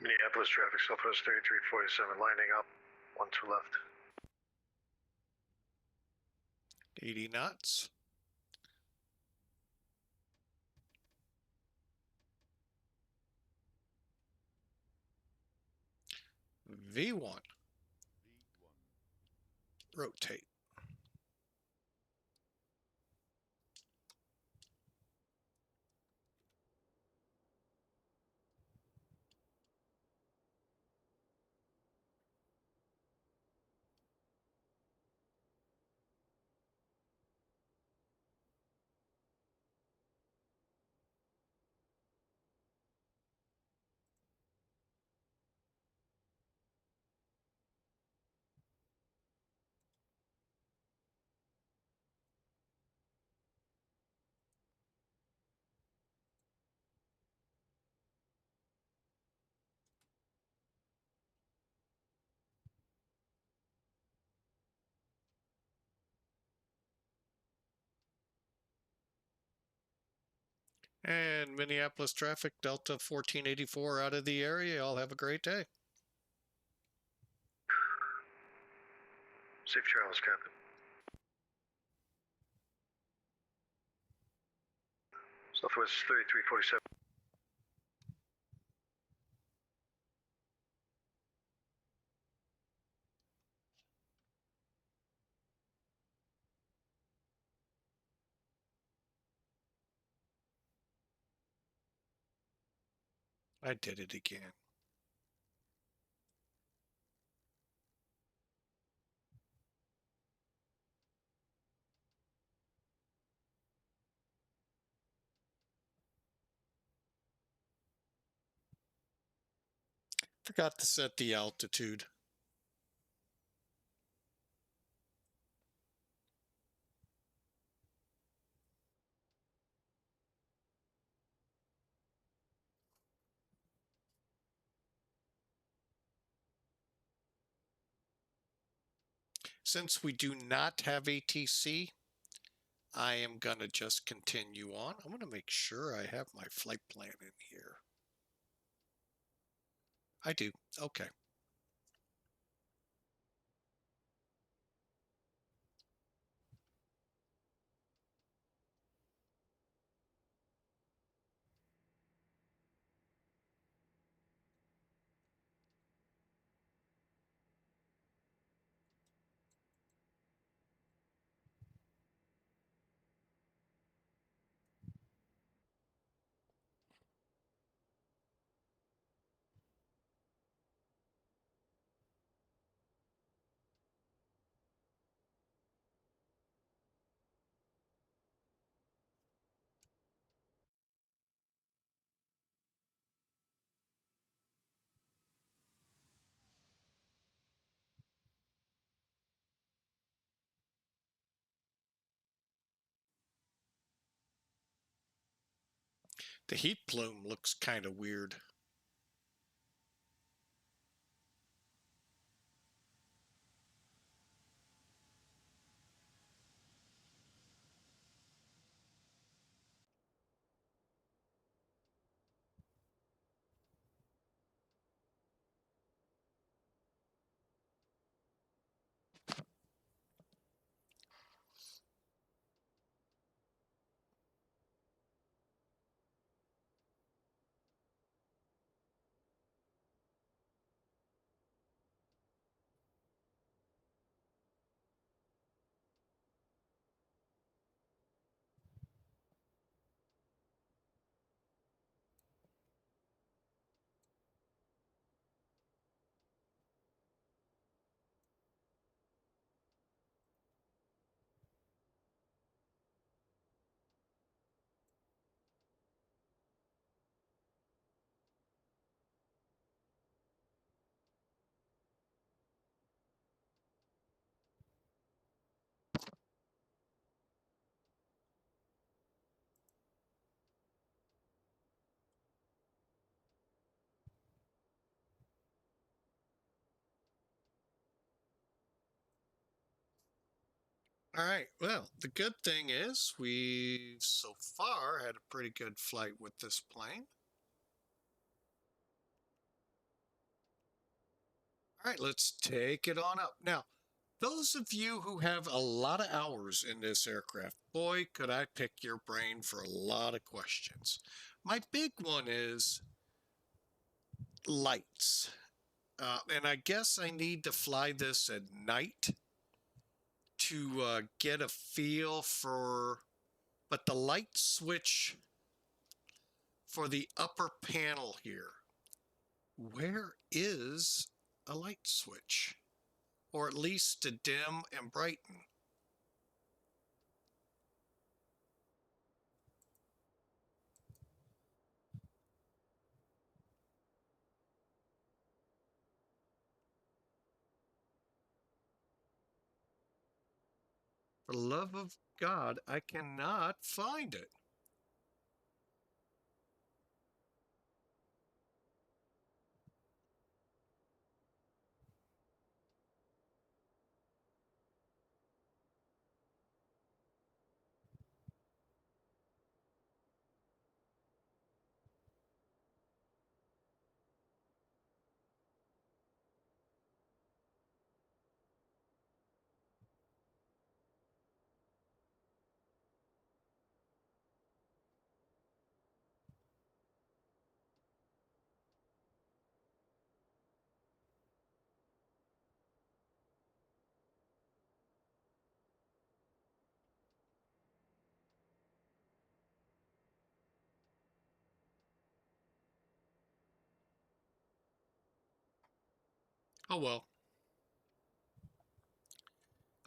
Minneapolis traffic, Southwest 3347, lining up, 12 left. 80 knots. V1. Rotate. And Minneapolis traffic, Delta 1484 out of the area. Y'all have a great day. Safe travels, Captain. Southwest 3347. I did it again. Forgot to set the altitude. Since we do not have ATC, I am going to just continue on. I'm going to make sure I have my flight plan in here. I do. Okay. The heat plume looks kind of weird. All right. Well, the good thing is we've so far had a pretty good flight with this plane. right, let's take it on up. Now, those of you who have a lot of hours in this aircraft, boy, could I pick your brain for a lot of questions. My big one is lights. And I guess I need to fly this at night to get a feel for, but the light switch for the upper panel here, where is a light switch? Or at least to dim and brighten. For the love of God, I cannot find it. Oh well.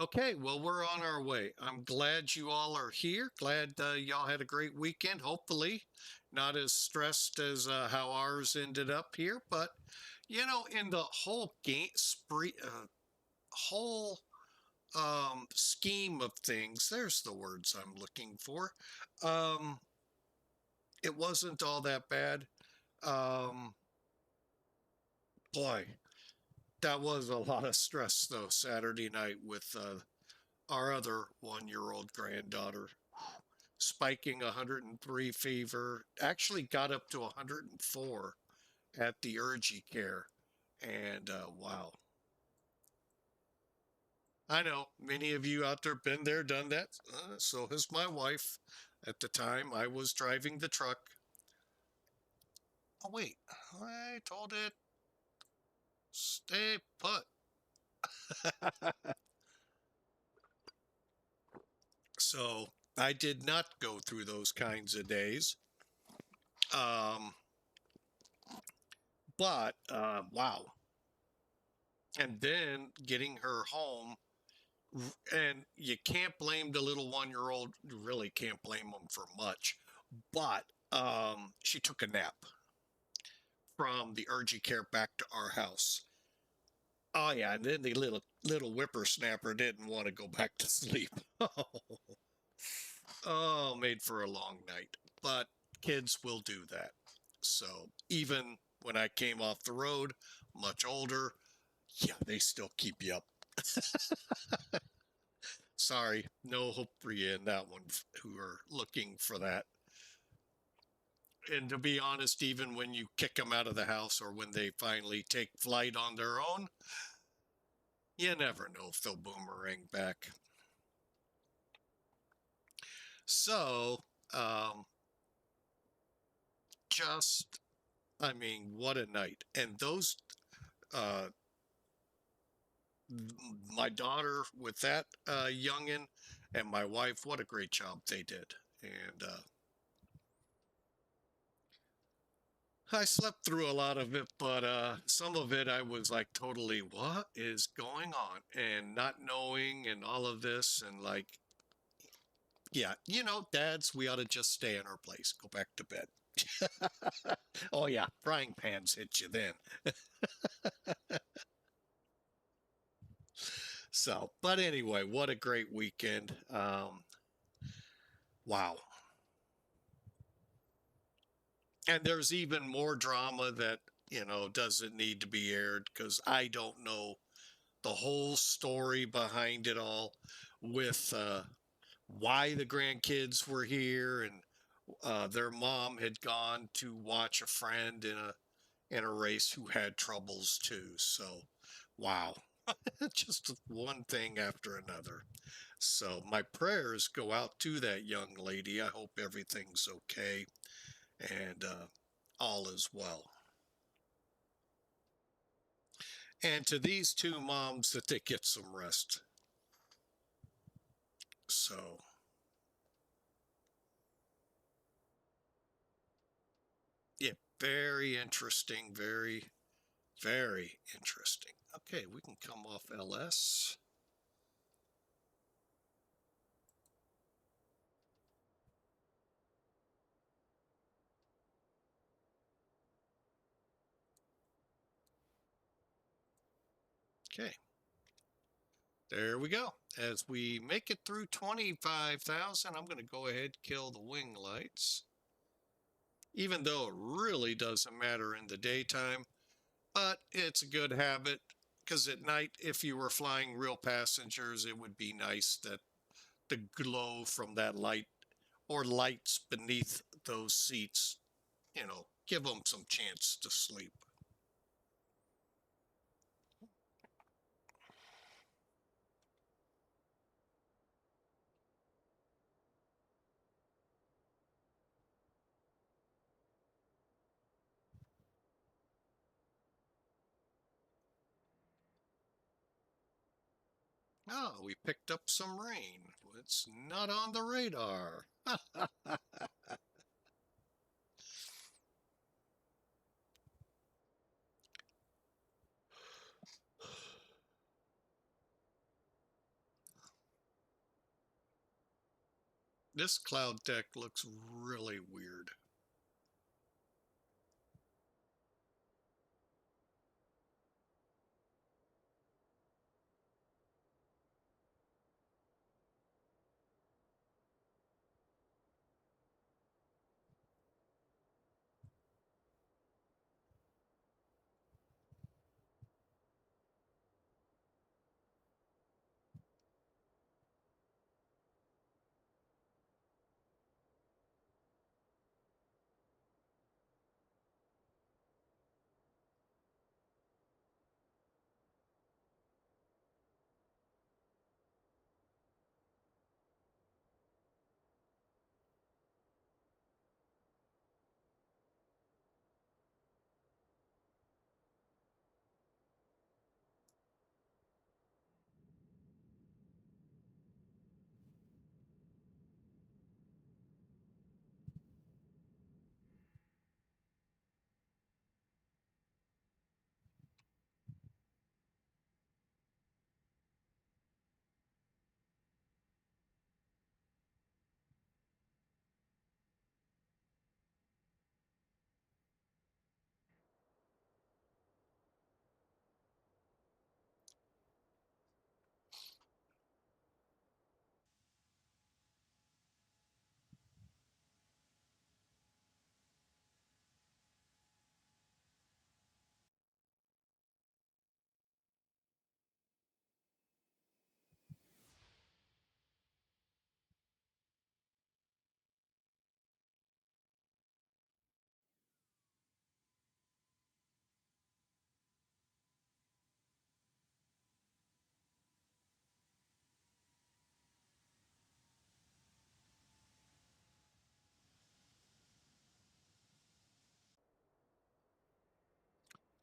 Okay, well, we're on our way. I'm glad you all are here. Glad y'all had a great weekend. Hopefully, not as stressed as how ours ended up here. But, you know, in the whole whole scheme of things, there's the words I'm looking for. Um, it wasn't all that bad. Um, boy, that was a lot of stress, though, Saturday night with our other 1 year old granddaughter spiking 103 fever, actually got up to 104 at the urgent care. And wow. I know many of you out there been there, done that. So has my wife. At the time, I was driving the truck. Oh, wait, I told it, stay put. So I did not go through those kinds of days. Um, but wow. And then getting her home, and you can't blame the little 1 year old. You really can't blame them for much. But she took a nap from the urgent care back to our house. Oh yeah, and then the little whippersnapper didn't want to go back to sleep. Oh, made for a long night. But kids will do that. So even when I came off the road, much older, yeah, they still keep you up. Sorry, no hope for you in that one who are looking for that. And to be honest, even when you kick them out of the house or when they finally take flight on their own, you never know if they'll boomerang back. So, um, just, I mean, what a night. And those, uh, my daughter with that youngin and my wife, what a great job they did. And I slept through a lot of it, but some of it I was like totally, what is going on? And not knowing and all of this. And like, yeah, you know, dads, we ought to just stay in our place, go back to bed. Oh, yeah, frying pans hit you then. So, but anyway, what a great weekend. Wow. And there's even more drama that, you know, doesn't need to be aired because I don't know the whole story behind it all with why the grandkids were here and their mom had gone to watch a friend in a race who had troubles too. So Wow. Just one thing after another. So my prayers go out to that young lady. I hope everything's okay and all is well. And to these two moms that they get some rest. So, yeah, very interesting. Very, very interesting. Okay, we can come off LS. Okay, there we go. As we make it through 25,000, I'm going to go ahead and kill the wing lights. Even though it really doesn't matter in the daytime, but it's a good habit because at night, if you were flying real passengers, it would be nice that the glow from that light or lights beneath those seats, give them some chance to sleep. Oh, we picked up some rain. It's not on the radar. This cloud deck looks really weird.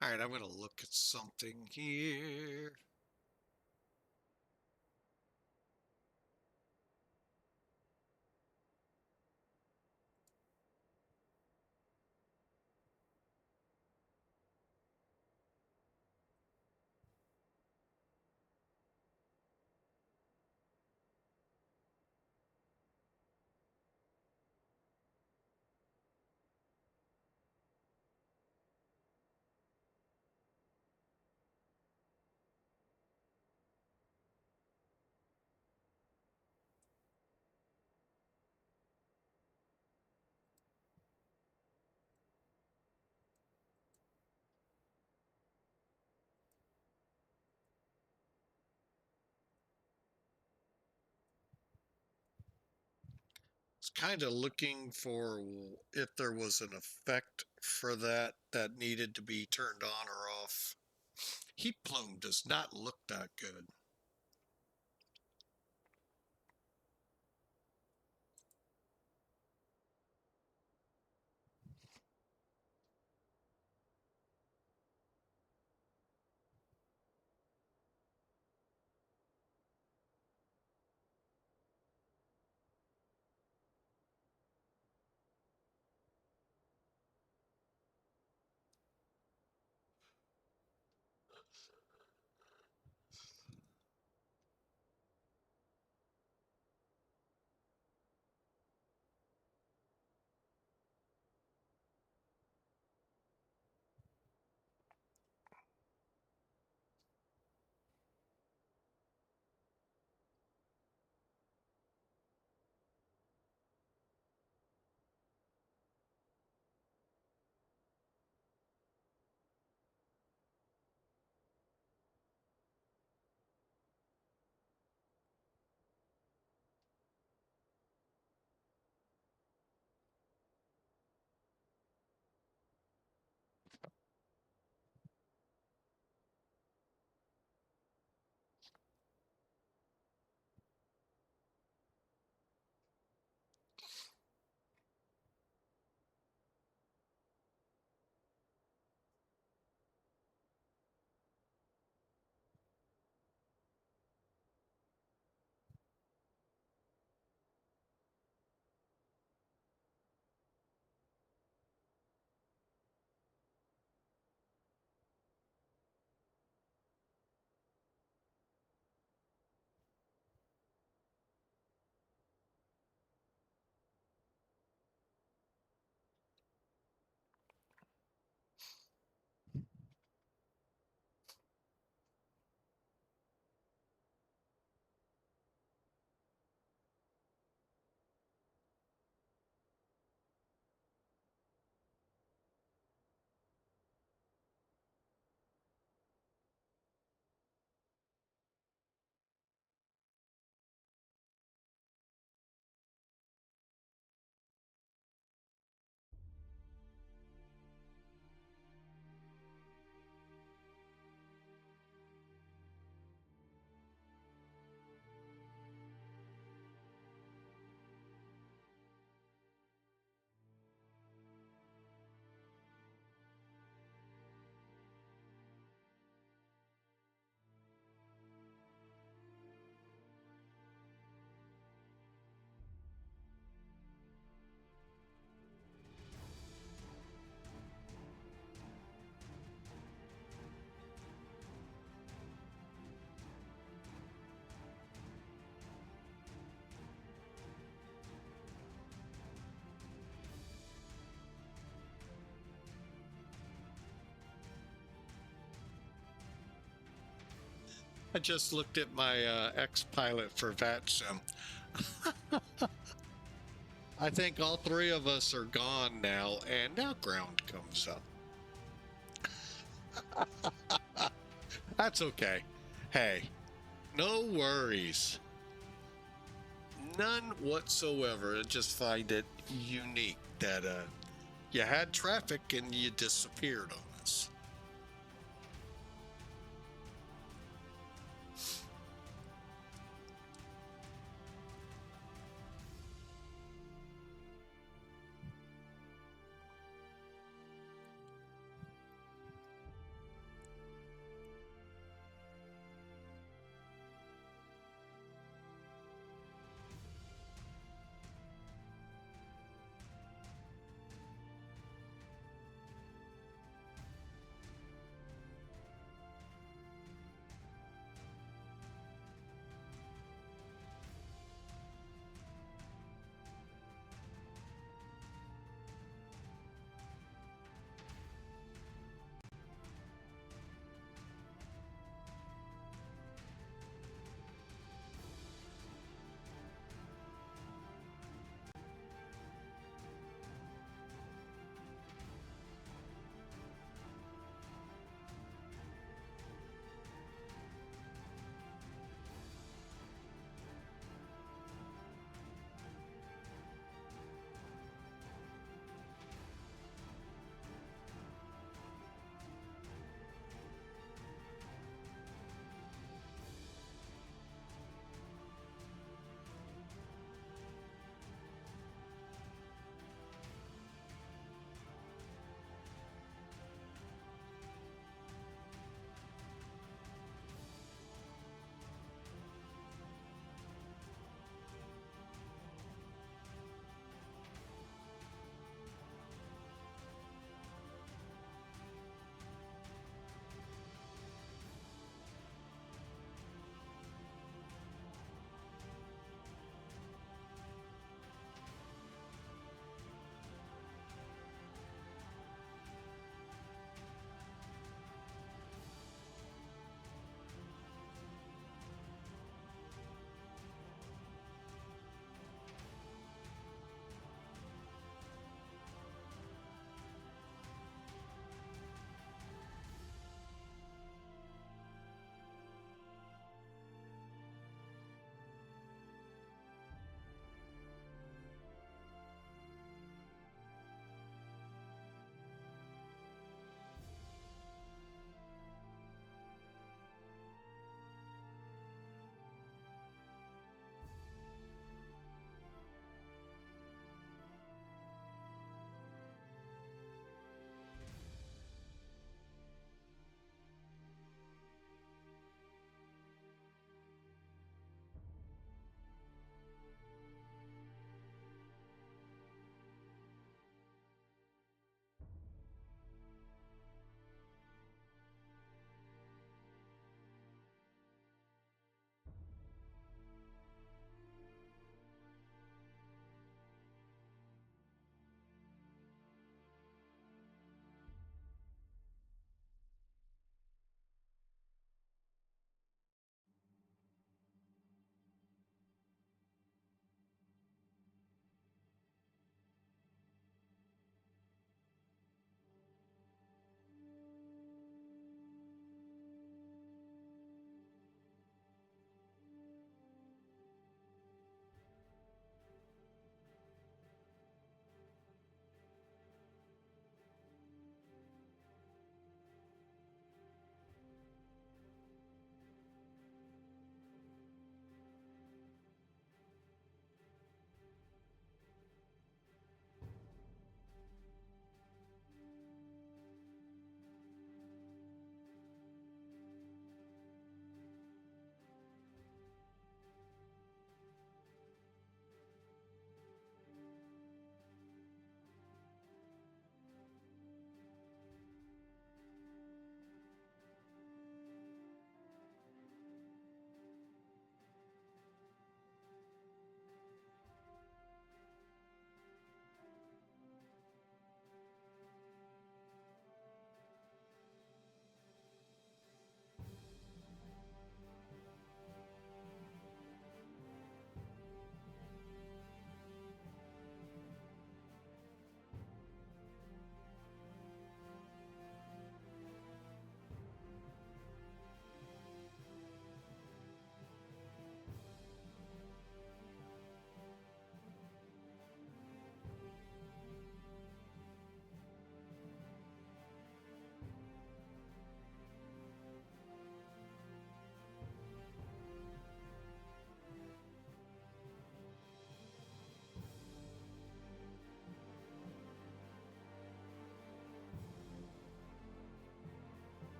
All right, I'm going to look at something here. It's kind of looking for if there was an effect for that needed to be turned on or off. Heat plume does not look that good. I just looked at my X-Pilot for VATSIM. I think all three of us are gone now, and now ground comes up. That's okay. Hey, no worries. None whatsoever. I just find it unique that you had traffic and you disappeared on us.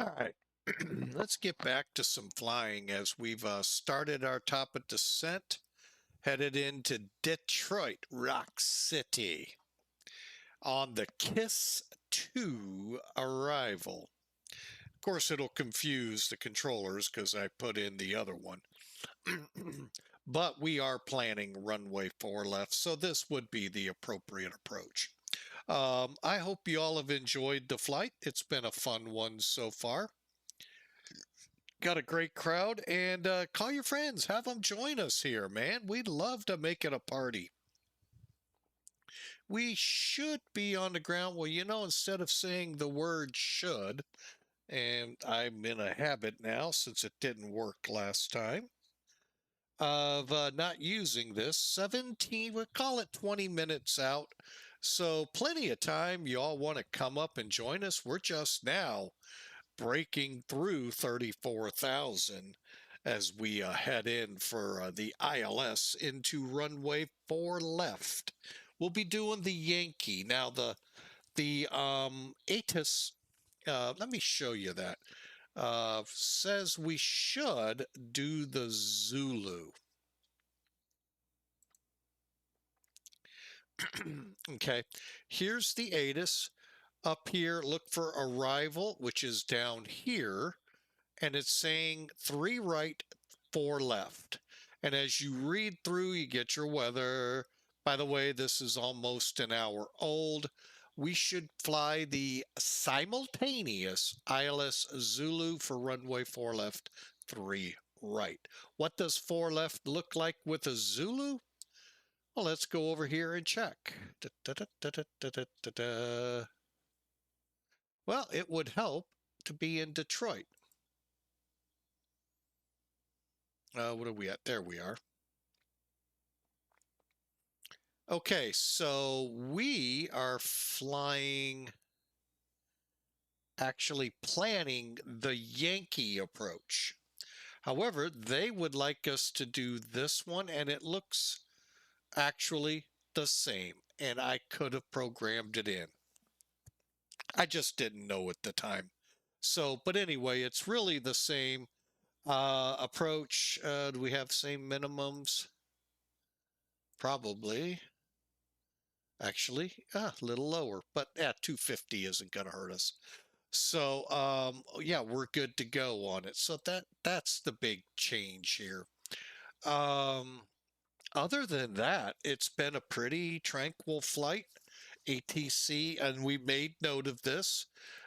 All right. Let's get back to some flying as we've started our top of descent, headed into Detroit, Rock City on the KISS 2 arrival. Of course, it'll confuse the controllers because I put in the other one. But we are planning runway 4 left, so this would be the appropriate approach. I hope you all have enjoyed the flight. It's been a fun one so far. Got a great crowd, and call your friends. Have them join us here, man. We'd love to make it a party. We should be on the ground. Well, you know, instead of saying the word should, and I'm in a habit now since it didn't work last time, of not using this. 17, we'll call it 20 minutes out. So plenty of time. You all want to come up and join us. We're just now breaking through 34,000 as we head in for the ILS into runway 4 left. We'll be doing the Yankee. Now the ATIS, let me show you that. Says we should do the Zulu. Okay, here's the ATIS. Up here, look for arrival, which is down here, and it's saying 3 right, 4 left. And as you read through, you get your weather. By the way, this is almost an hour old. We should fly the simultaneous ILS Zulu for runway 4 left, 3 right. What does 4 left look like with a Zulu? Well, let's go over here and check. Well, it would help to be in Detroit. What are we at? There we are. Okay, so we are flying, actually planning the Yankee approach. However, they would like us to do this one, and it looks actually the same, and I could have programmed it in. I just didn't know at the time. So, but anyway, it's really the same approach. Do we have same minimums? Probably. Actually, a little lower, but at 250 isn't going to hurt us. So, yeah, we're good to go on it. So that's the big change here. Other than that, it's been a pretty tranquil flight. ATC, and we made note of this.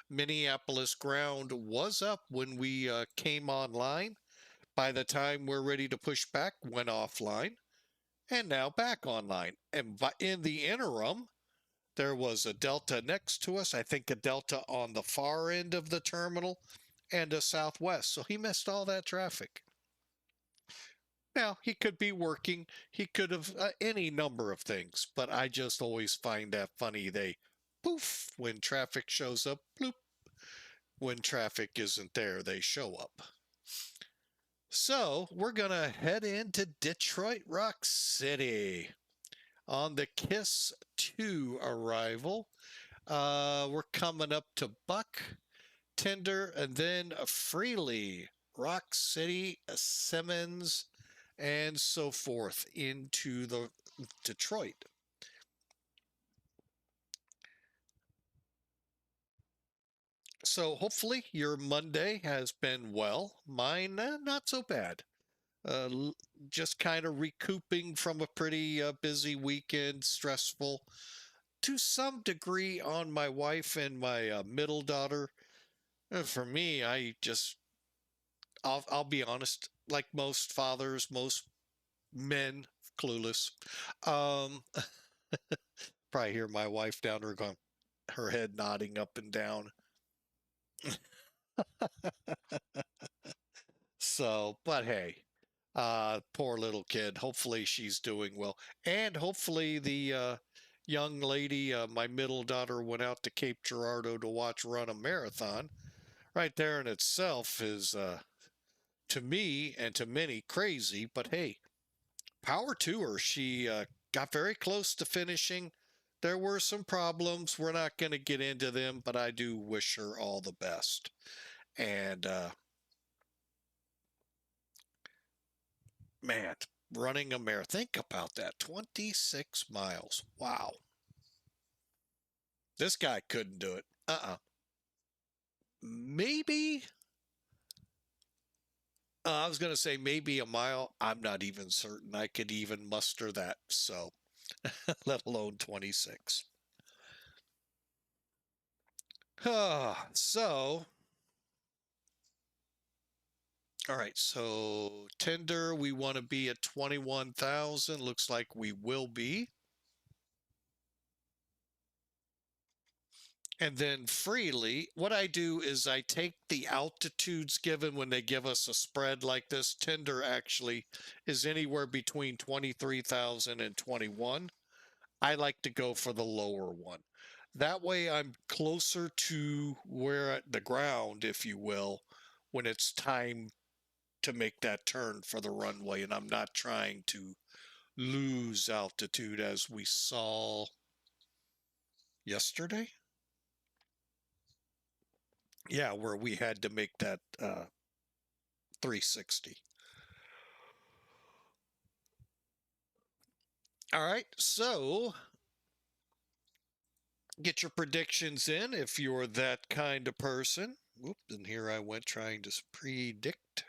Minneapolis ground was up when we came online. By the time we're ready to push back, went offline, and now back online. And in the interim, there was a Delta next to us, I think a Delta on the far end of the terminal, and a Southwest. So he missed all that traffic. Now, he could be working. He could have any number of things, but I just always find that funny. They poof when traffic shows up, bloop. When traffic isn't there, they show up. So we're going to head into Detroit Rock City on the KISS 2 arrival. We're coming up to Buck, Tender, and then Freely, Rock City, Simmons, and so forth into the Detroit. So hopefully your Monday has been well. Mine, not so bad. Just kind of recouping from a pretty busy weekend, stressful to some degree on my wife and my middle daughter. For me, I'll be honest, like most fathers, most men, clueless. Um, Probably hear my wife down there going, her head nodding up and down. So, but hey, poor little kid. Hopefully she's doing well. And hopefully the young lady, my middle daughter, went out to Cape Girardeau to watch run a marathon. Right there in itself is, to me and to many, crazy. But hey, power to her. She got very close to finishing. There were some problems. We're not going to get into them, but I do wish her all the best. And man, running a mare, think about that, 26 miles. Wow. This guy couldn't do it. Maybe, I was going to say maybe a mile. I'm not even certain I could even muster that. So, let alone 26. So, all right. So, tender, we want to be at 21,000. Looks like we will be. And then freely, what I do is I take the altitudes given when they give us a spread like this. Tender actually is anywhere between 23,000 and 21. I like to go for the lower one. That way I'm closer to where the ground, if you will, when it's time to make that turn for the runway, and I'm not trying to lose altitude as we saw yesterday. Yeah, where we had to make that 360. All right, so get your predictions in if you're that kind of person. Whoop, and here I went trying to predict.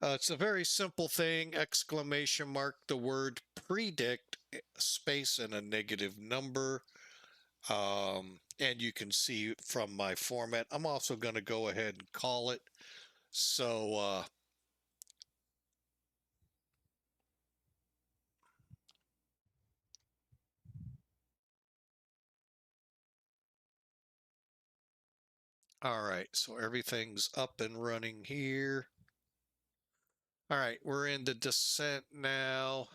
It's a very simple thing, exclamation mark, the word predict, space, and a negative number. And you can see from my format, I'm also going to go ahead and call it. So, all right, so everything's up and running here. All right, we're in the descent now.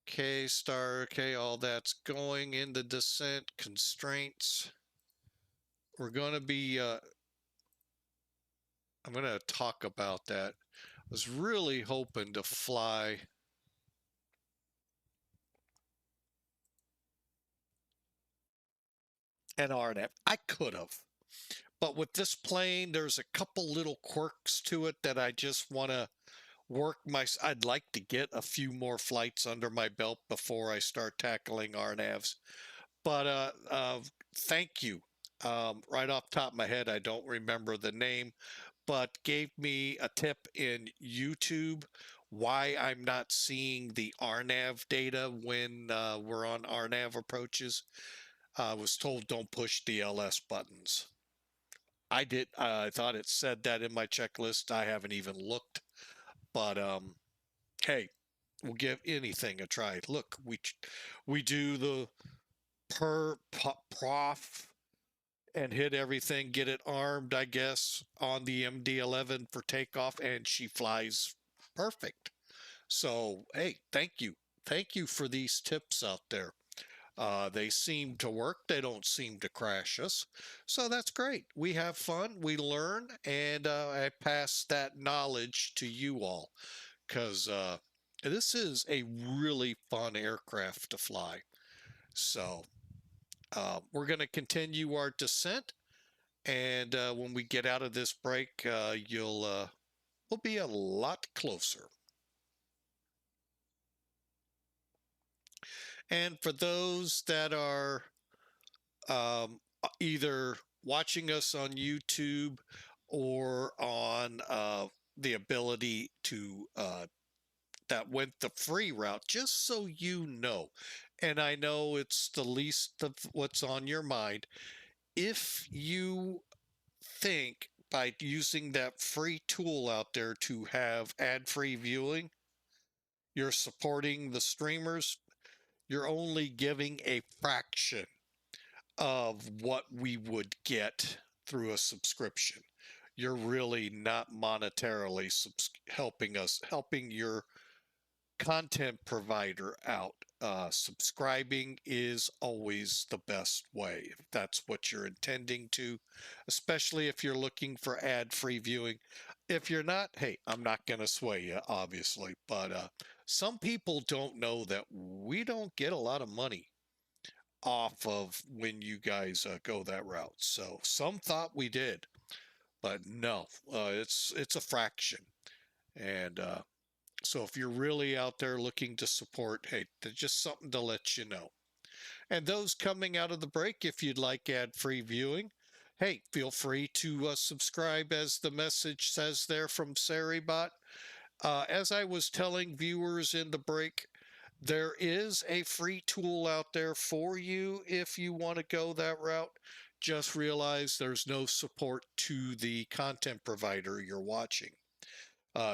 K star, okay, all that's going in the descent. Constraints. We're going to be, I'm going to talk about that. I was really hoping to fly an RNAV. I could have. But with this plane, there's a couple little quirks to it that I just want to work my. I'd like to get a few more flights under my belt before I start tackling RNAVs. But thank you. Right off the top of my head, I don't remember the name, but gave me a tip in YouTube why I'm not seeing the RNAV data when we're on RNAV approaches. I was told don't push the LS buttons. I did. I thought it said that in my checklist. I haven't even looked, but hey, we'll give anything a try. Look, we do the prof and hit everything, get it armed, I guess, on the MD-11 for takeoff, and she flies perfect. So hey, thank you for these tips out there. They seem to work. They don't seem to crash us. So that's great. We have fun. We learn. And I pass that knowledge to you all because this is a really fun aircraft to fly. So we're going to continue our descent. And when we get out of this break, we'll be a lot closer. And for those that are either watching us on YouTube or on the ability to that went the free route, just so you know, and I know it's the least of what's on your mind, if you think by using that free tool out there to have ad-free viewing, you're supporting the streamers, you're only giving a fraction of what we would get through a subscription. You're really not monetarily helping your content provider out. Subscribing is always the best way if that's what you're intending to, especially if you're looking for ad-free viewing. If you're not, hey, I'm not going to sway you, obviously, but some people don't know that we don't get a lot of money off of when you guys go that route. So some thought we did, but no, it's a fraction. And so if you're really out there looking to support, hey, there's just something to let you know. And those coming out of the break, if you'd like ad-free viewing, hey, feel free to subscribe as the message says there from Saribot. As I was telling viewers in the break, there is a free tool out there for you if you want to go that route. Just realize there's no support to the content provider you're watching.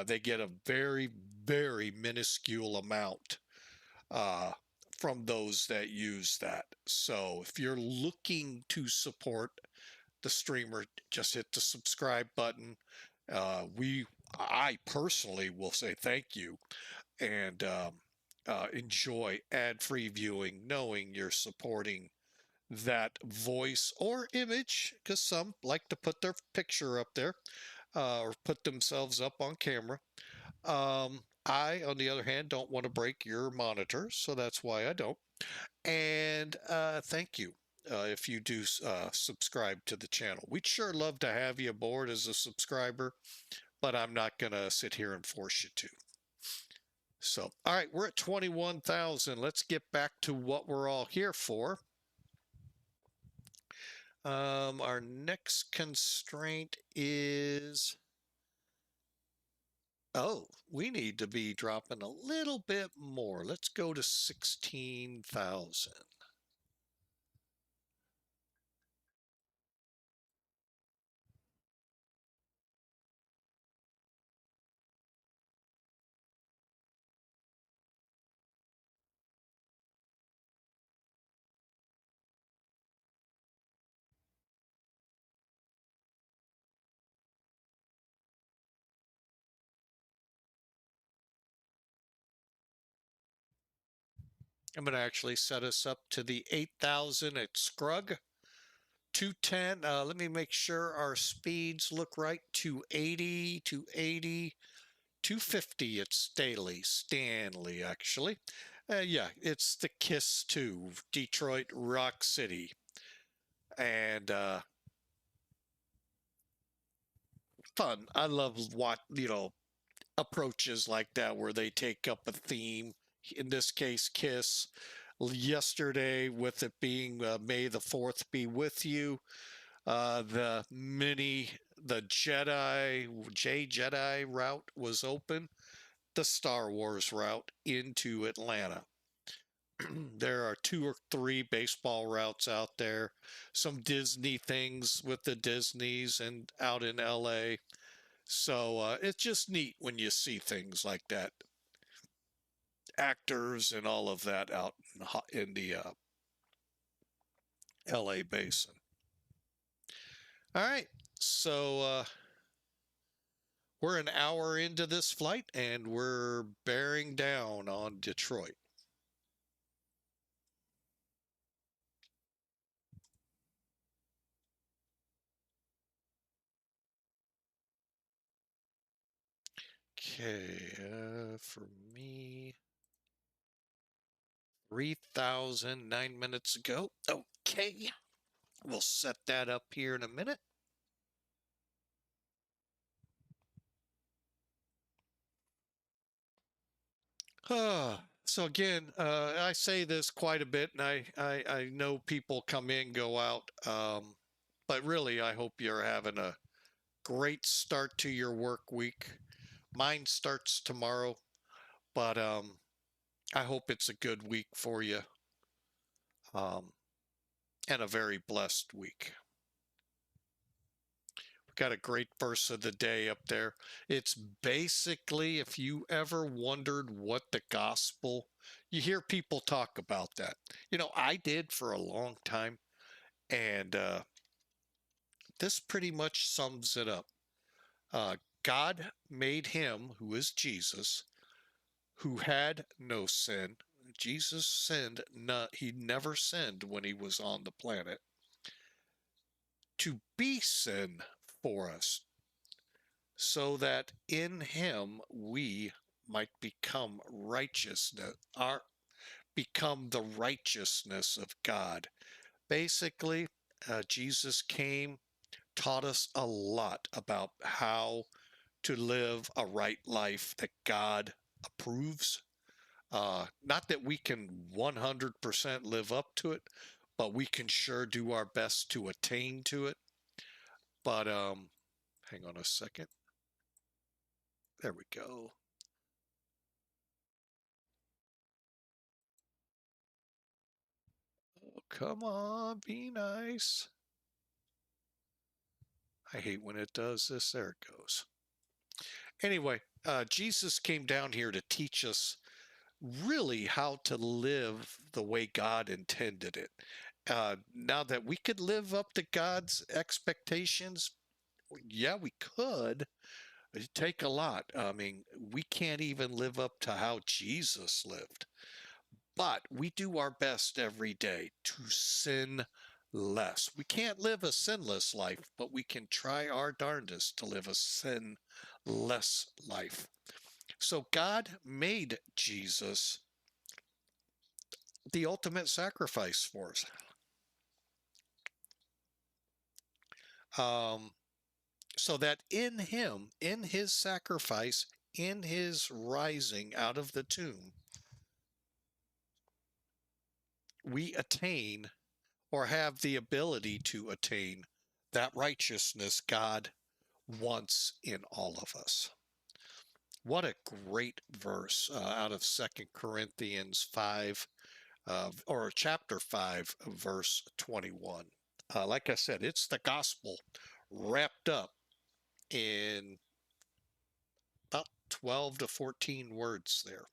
They get a very, very minuscule amount uh, from those that use that. So if you're looking to support the streamer, just hit the subscribe button. I personally will say thank you and enjoy ad-free viewing, knowing you're supporting that voice or image, because some like to put their picture up there or put themselves up on camera. I, on the other hand, don't want to break your monitors, so that's why I don't. And thank you if you do subscribe to the channel. We'd sure love to have you aboard as a subscriber, but I'm not going to sit here and force you to. So, all right, we're at 21,000. Let's get back to what we're all here for. Our next constraint is, oh, we need to be dropping a little bit more. Let's go to 16,000. I'm going to actually set us up to the 8,000 at Scrug. 210. Let me make sure our speeds look right. 280, 280, 250 at Stanley, actually. Yeah, it's the KISS 2, Detroit Rock City. And fun. I love what, approaches like that where they take up a theme. In this case, KISS. Yesterday, with it being May the 4th be with you, the Jedi route was open, the Star Wars route into Atlanta. There are 2 or 3 baseball routes out there, some Disney things with the Disneys and out in LA. So it's just neat when you see things like that. Actors and all of that out in the LA basin. All right. So we're an hour into this flight and we're bearing down on Detroit. Okay, for me, 3,000, 9 minutes ago. Okay, we'll set that up here in a minute. So again, I say this quite a bit, and I know people come in, go out, but really, I hope you're having a great start to your work week. Mine starts tomorrow, but I hope it's a good week for you, and a very blessed week. We've got a great verse of the day up there. It's basically, if you ever wondered what the gospel, you hear people talk about that. I did for a long time, and this pretty much sums it up. God made him, who is Jesus, who had no sin. Jesus sinned not, he never sinned when he was on the planet, to be sin for us, so that in him we might become righteousness, become the righteousness of God. Basically, Jesus came, taught us a lot about how to live a right life that God approves. Not that we can 100% live up to it, but we can sure do our best to attain to it. But hang on a second. There we go. Oh, come on, be nice. I hate when it does this. There it goes. Anyway, Jesus came down here to teach us really how to live the way God intended it. Now that we could live up to God's expectations, yeah, we could. It'd take a lot. I mean, we can't even live up to how Jesus lived, but we do our best every day to sin less. We can't live a sinless life, but we can try our darndest to live a sinless life. So God made Jesus the ultimate sacrifice for us. Um, so that in him, in his sacrifice, in his rising out of the tomb, we attain or have the ability to attain that righteousness God wants in all of us. What a great verse out of 2 Corinthians 5, or chapter 5, verse 21. Like I said, it's the gospel wrapped up in about 12 to 14 words there.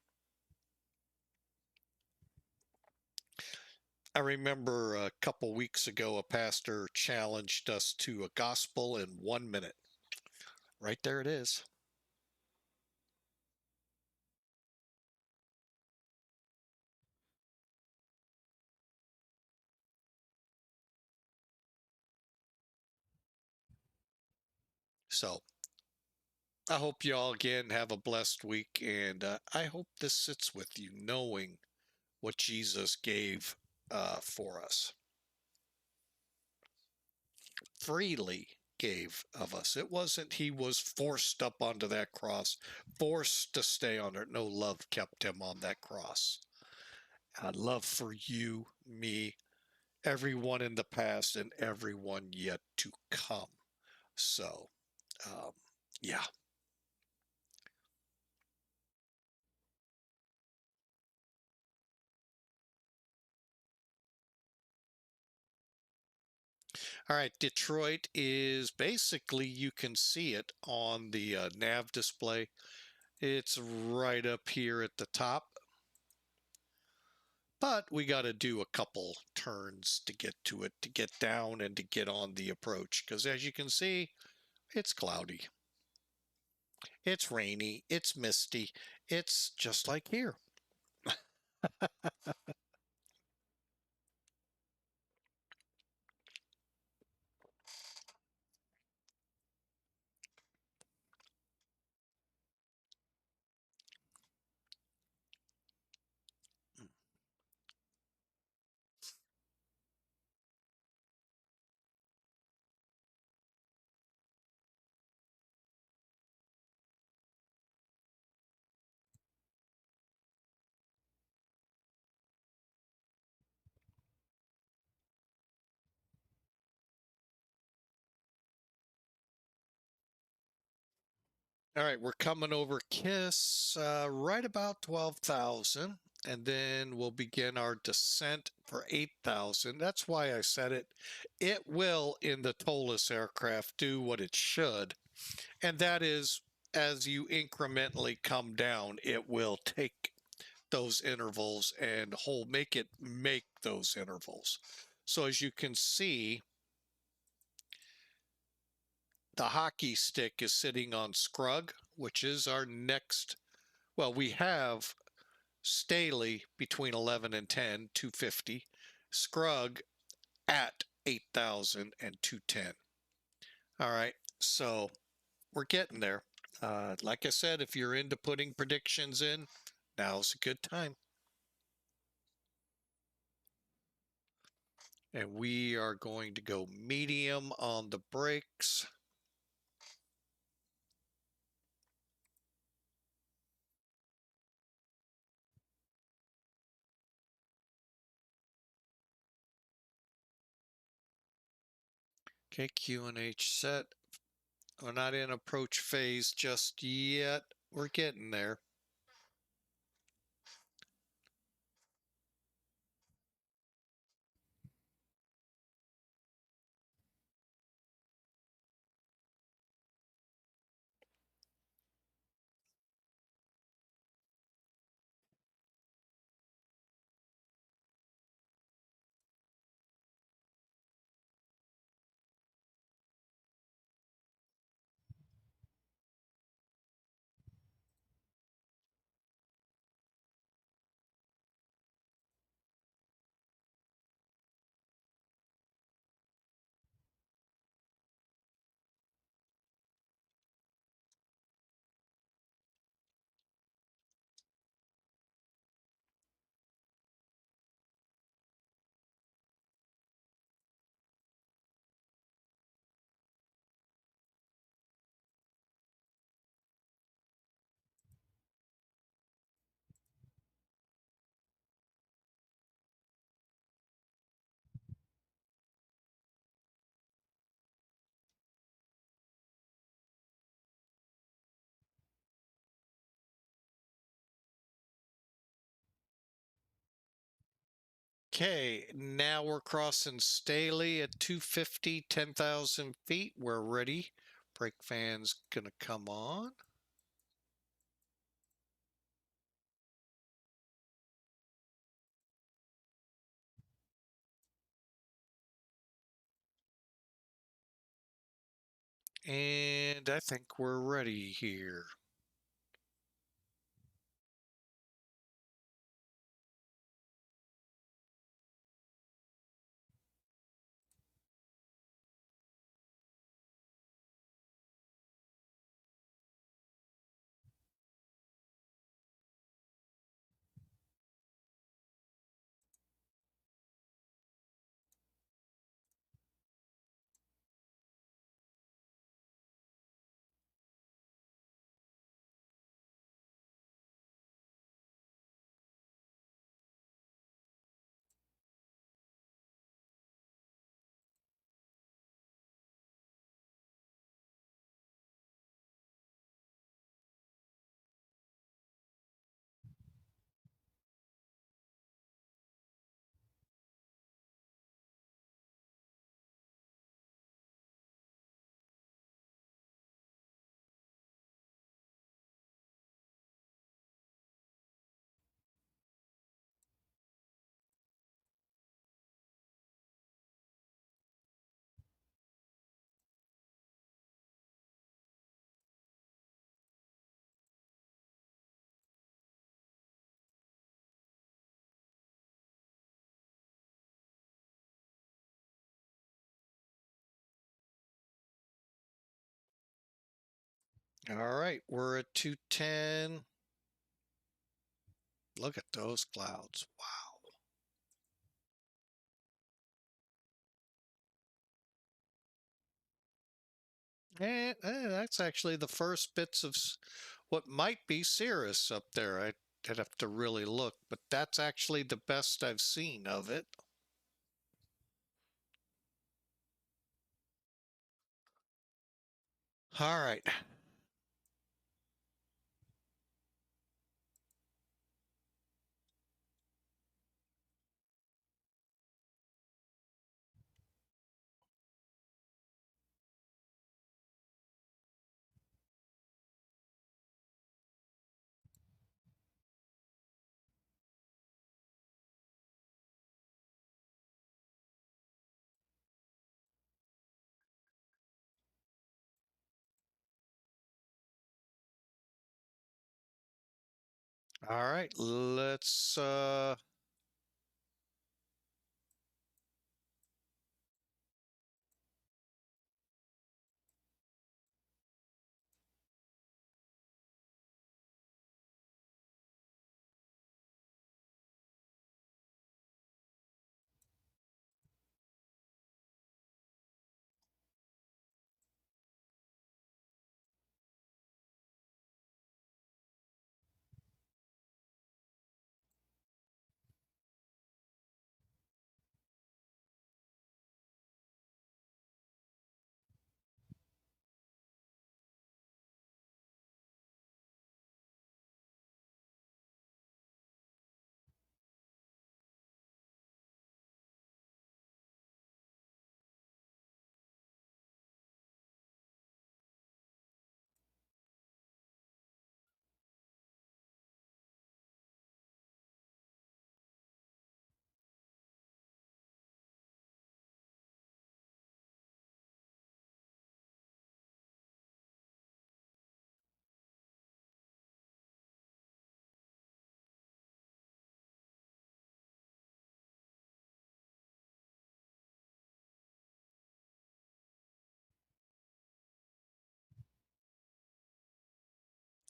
I remember a couple weeks ago, a pastor challenged us to a gospel in 1 minute. Right there it is. So I hope you all again have a blessed week, and I hope this sits with you, knowing what Jesus gave for us. Freely gave of us. It wasn't he was forced up onto that cross, forced to stay on it. No, love kept him on that cross. Love for you, me, everyone in the past, and everyone yet to come. So, um, yeah. All right, Detroit is basically, you can see it on the nav display. It's right up here at the top. But we got to do a couple turns to get to it, to get down and to get on the approach. Because as you can see, it's cloudy. It's rainy. It's misty. It's just like here. All right, we're coming over KISS right about 12,000, and then we'll begin our descent for 8,000. That's why I said it. It will, in the ToLiss aircraft, do what it should, and that is, as you incrementally come down, it will take those intervals and make those intervals. So as you can see, the hockey stick is sitting on Scrug, which is our next. Well, we have Staley between 11 and 10, 250. Scrug at 8,000 and 210. All right, so we're getting there. Like I said, if you're into putting predictions in, now's a good time. And we are going to go medium on the brakes. Okay, QNH set. We're not in approach phase just yet. We're getting there. Okay, now we're crossing Staley at 250, 10,000 feet. We're ready. Brake fan's gonna come on. And I think we're ready here. All right, we're at 210. Look at those clouds. Wow. And that's actually the first bits of what might be cirrus up there. I'd have to really look, but that's actually the best I've seen of it. All right. All right, let's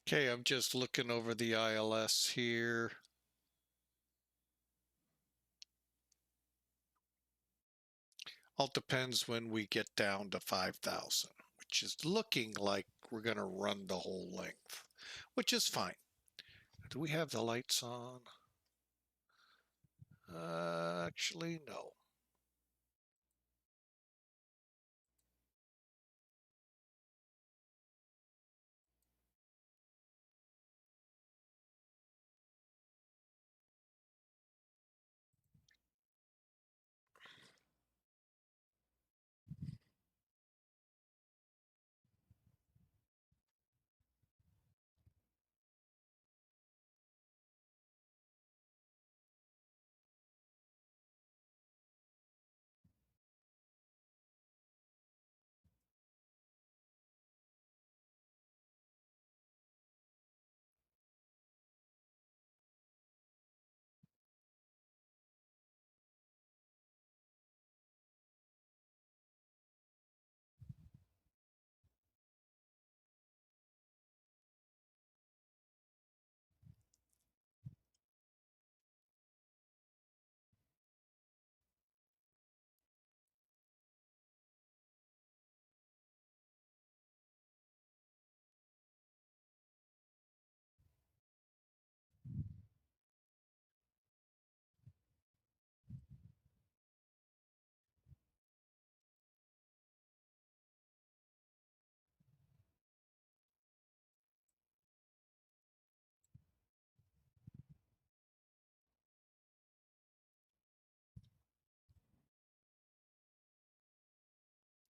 Okay, I'm just looking over the ILS here. All depends when we get down to 5,000, which is looking like we're going to run the whole length, which is fine. Do we have the lights on? Actually, no.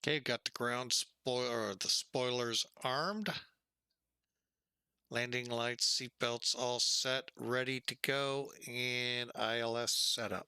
Okay, got the ground spoiler, or the spoilers armed. Landing lights, seatbelts all set, ready to go, and ILS set up.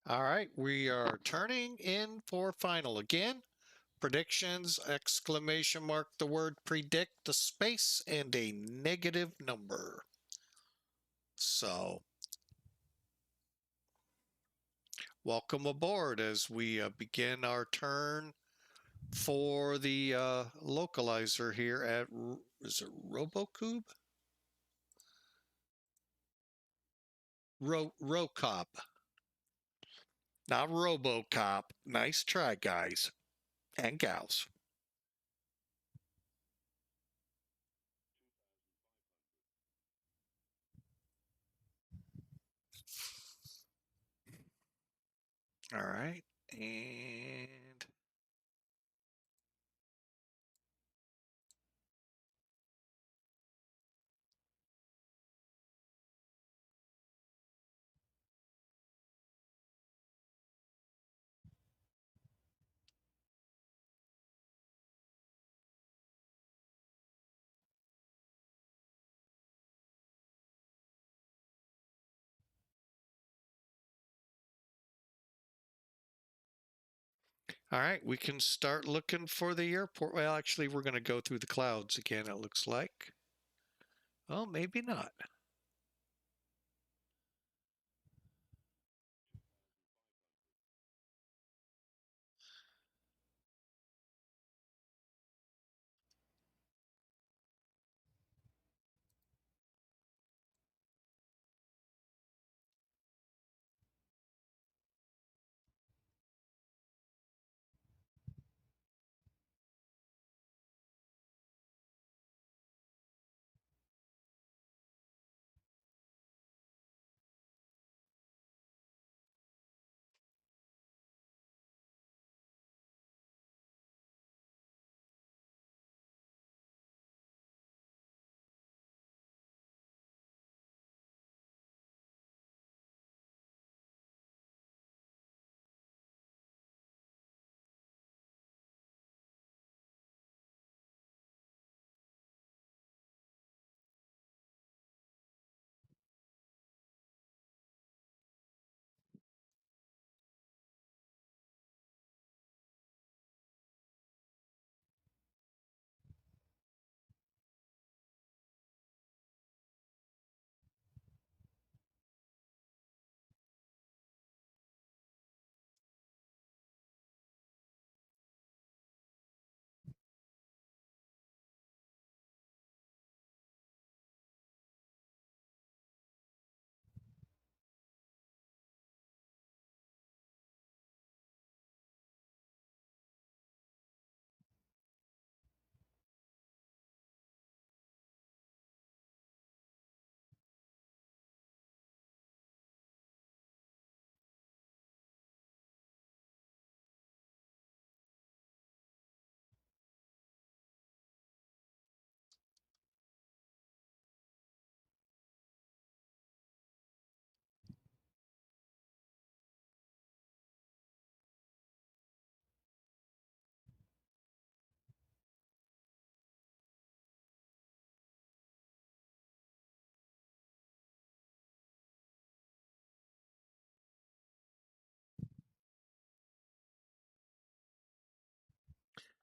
All right, we are turning in for final again. predictions, exclamation mark, the word predict, the space, and a negative number. So, welcome aboard as we begin our turn for the localizer here at, is it RoboCube? RoCop. Not RoboCop. Nice try, guys and gals. All right. And all right, we can start looking for the airport. Well, actually, we're going to go through the clouds again, it looks like. Oh, maybe not.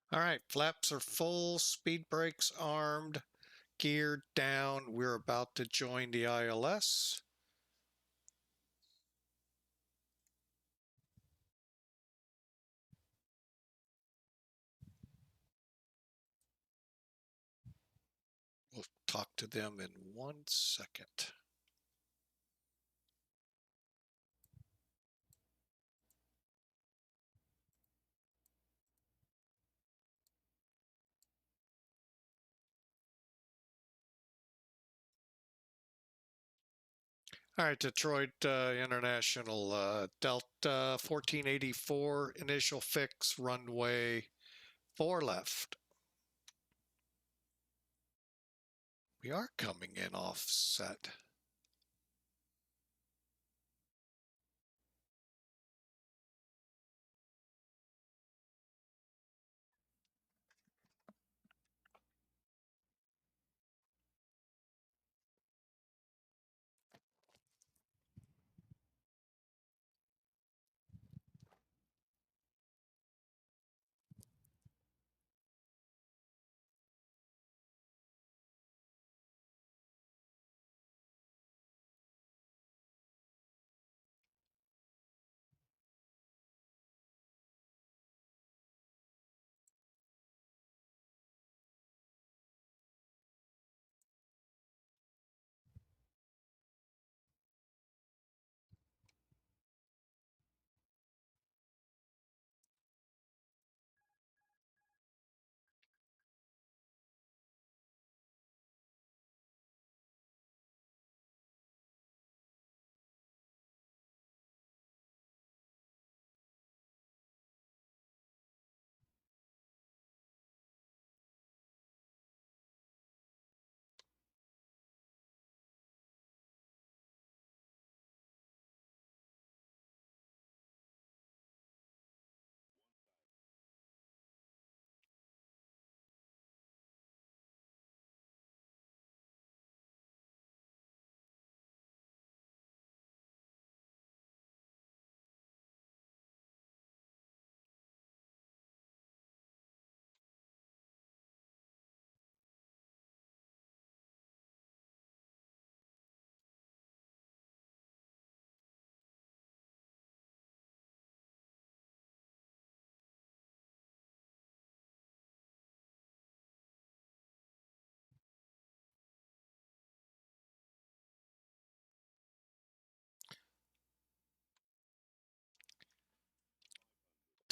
All right, flaps are full, speed brakes armed, geared down. We're about to join the ILS. We'll talk to them in 1 second. All right, Detroit International, Delta 1484, initial fix, runway 4 left. We are coming in offset.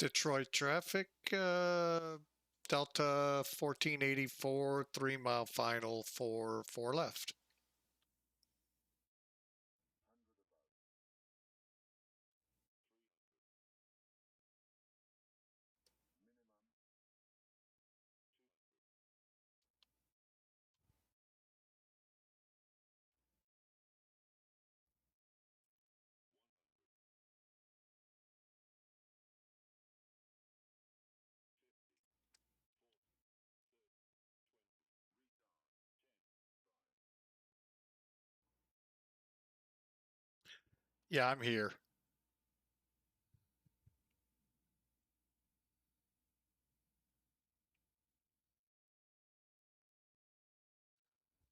Detroit traffic, Delta 1484, 3-mile final for 4 left. Yeah, I'm here.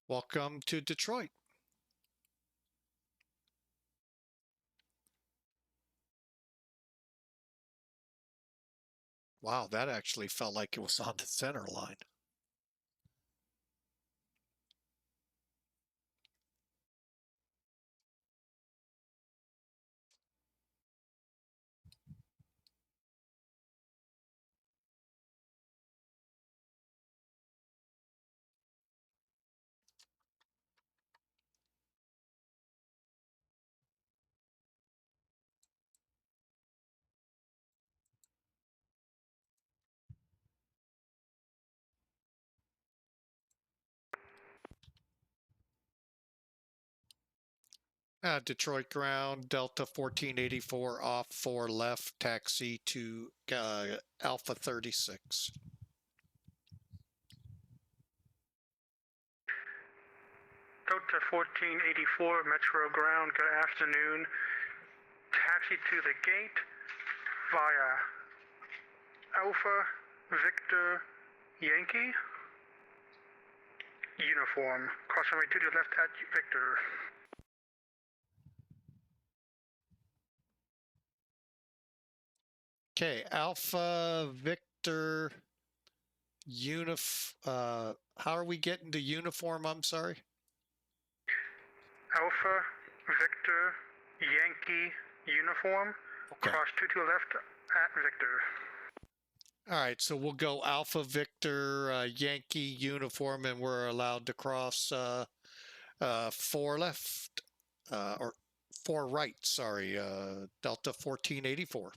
Welcome to Detroit. Wow, that actually felt like it was on the center line. Detroit ground, Delta 1484 off 4 left, taxi to Alpha 36. Delta 1484, Metro ground, good afternoon. Taxi to the gate via Alpha Victor Yankee uniform. Cross runway 2 to the left at Victor. Okay, Alpha Victor how are we getting to uniform? I'm sorry. Alpha Victor Yankee uniform. Okay. Cross 2 to the left at Victor. All right, so we'll go Alpha Victor Yankee uniform, and we're allowed to cross 4 left or 4 right. Sorry, Delta 1484.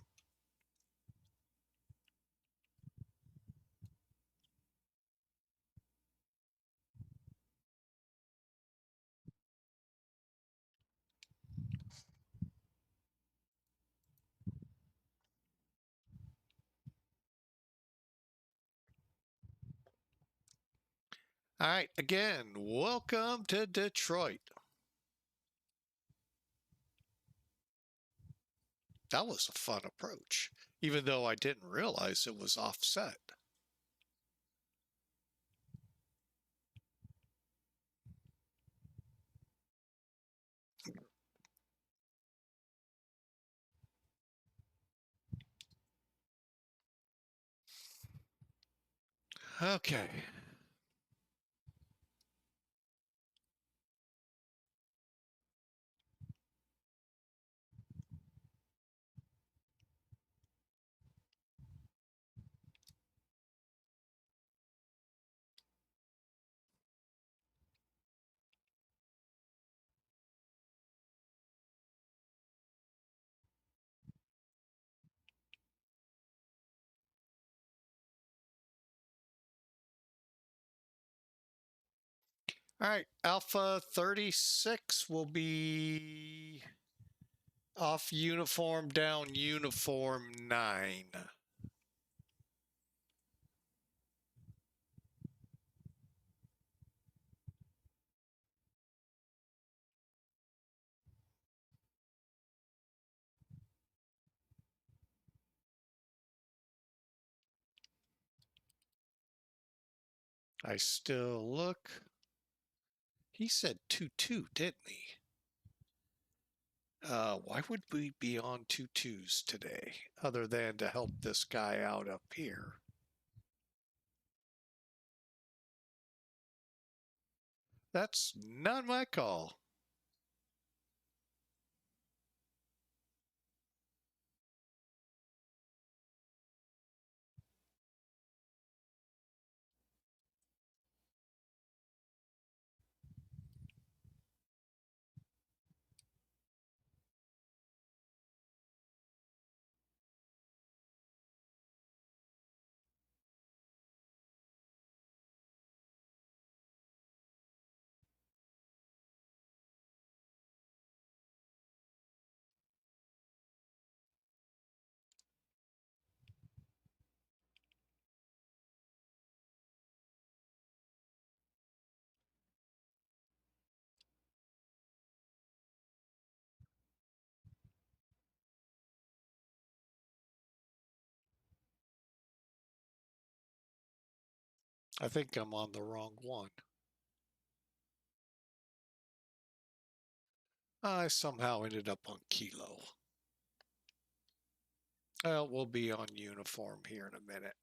All right, again, welcome to Detroit. That was a fun approach, even though I didn't realize it was offset. Okay. All right, Alpha 36 will be off uniform down uniform 9. I still look. He said 2-2, didn't he? Why would we be on 2-2s today, other than to help this guy out up here? That's not my call. I think I'm on the wrong one. I somehow ended up on kilo. Well, we'll be on uniform here in a minute.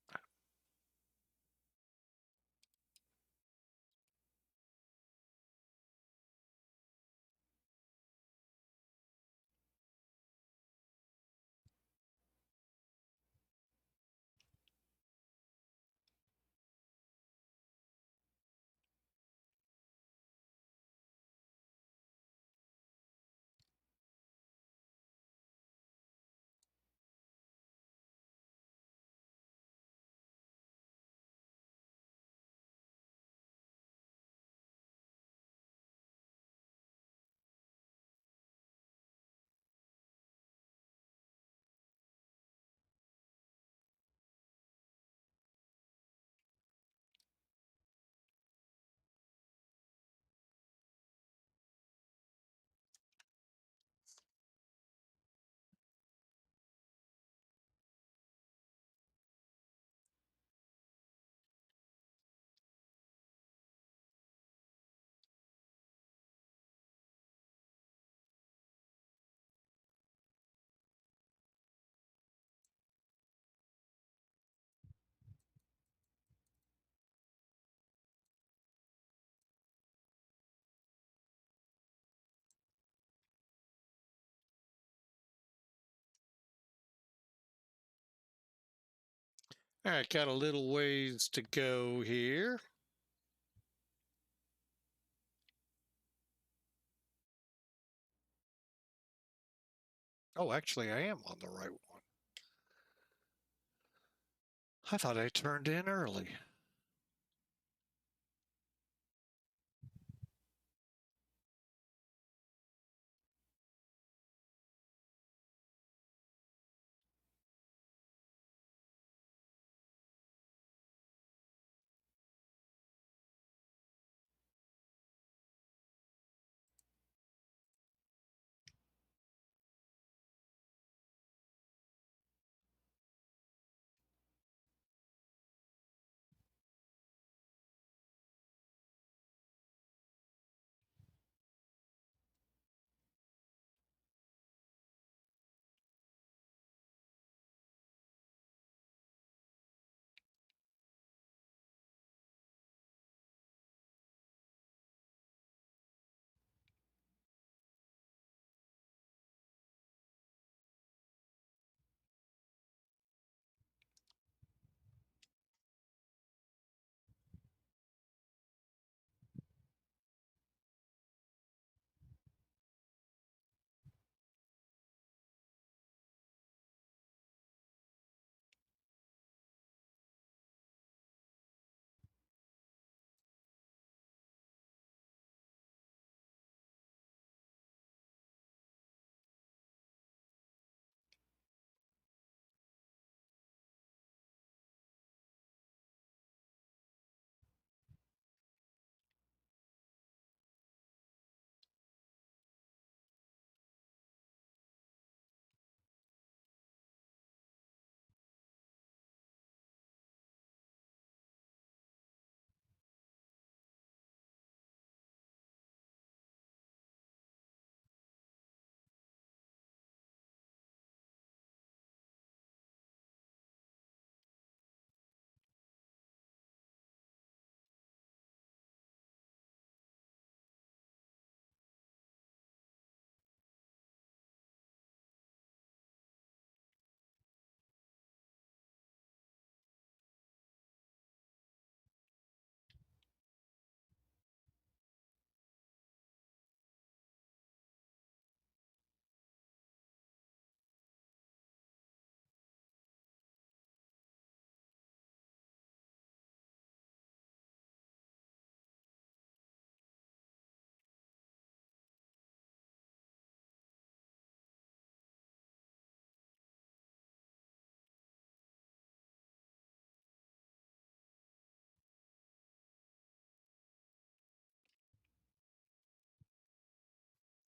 All right, got a little ways to go here. Oh, actually, I am on the right one. I thought I turned in early.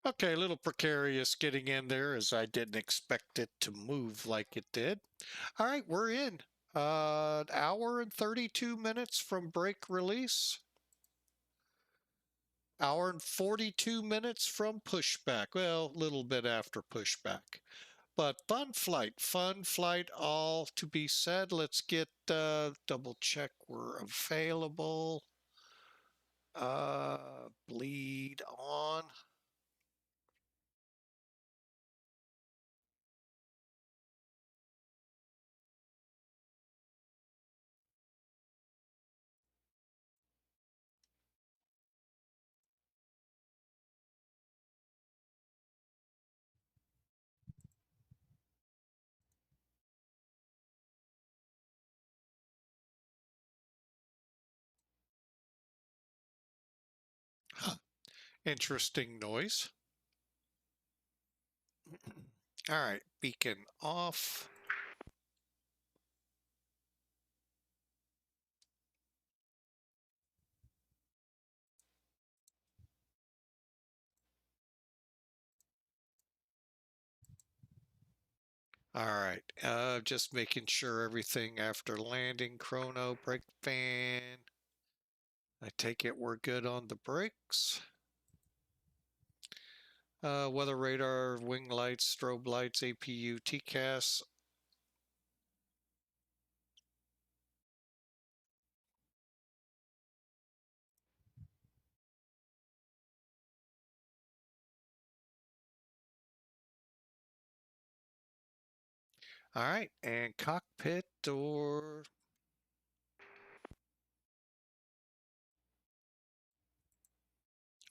Okay, a little precarious getting in there as I didn't expect it to move like it did. All right, we're in. An hour and 32 minutes from brake release. Hour and 42 minutes from pushback. Well, a little bit after pushback. But fun flight, all to be said. Let's get double check we're available. Bleed on. Huh. Interesting noise. All right, beacon off. All right, just making sure everything after landing, chrono, brake fan. I take it we're good on the brakes. Weather radar, wing lights, strobe lights, APU, TCAS. All right, and cockpit door.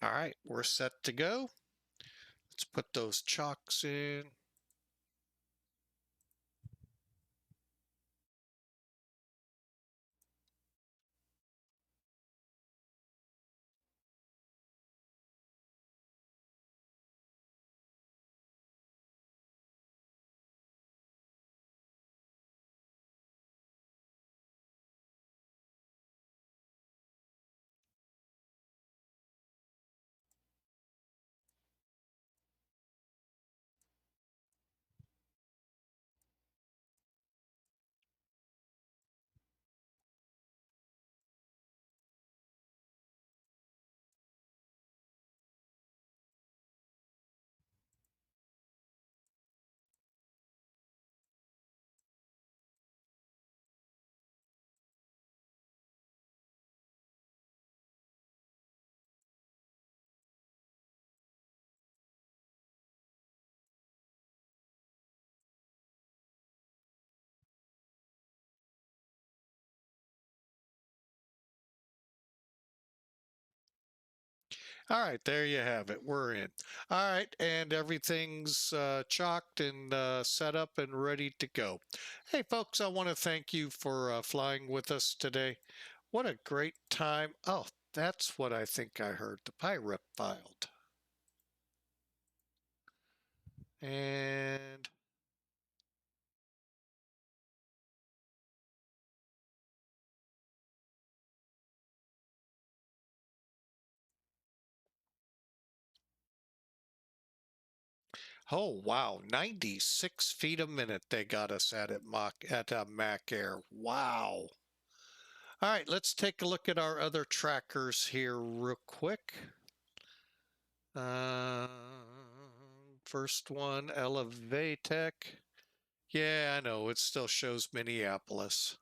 All right, we're set to go. Let's put those chocks in. All right, there you have it. We're in. All right, and everything's chalked and set up and ready to go. Hey, folks, I want to thank you for flying with us today. What a great time. Oh, that's what I think I heard. The pirate filed. And oh wow, 96 feet a minute they got us at Mac Air. Wow. All right, let's take a look at our other trackers here real quick. Uh, First one, Elevatech. Yeah, I know, it still shows Minneapolis.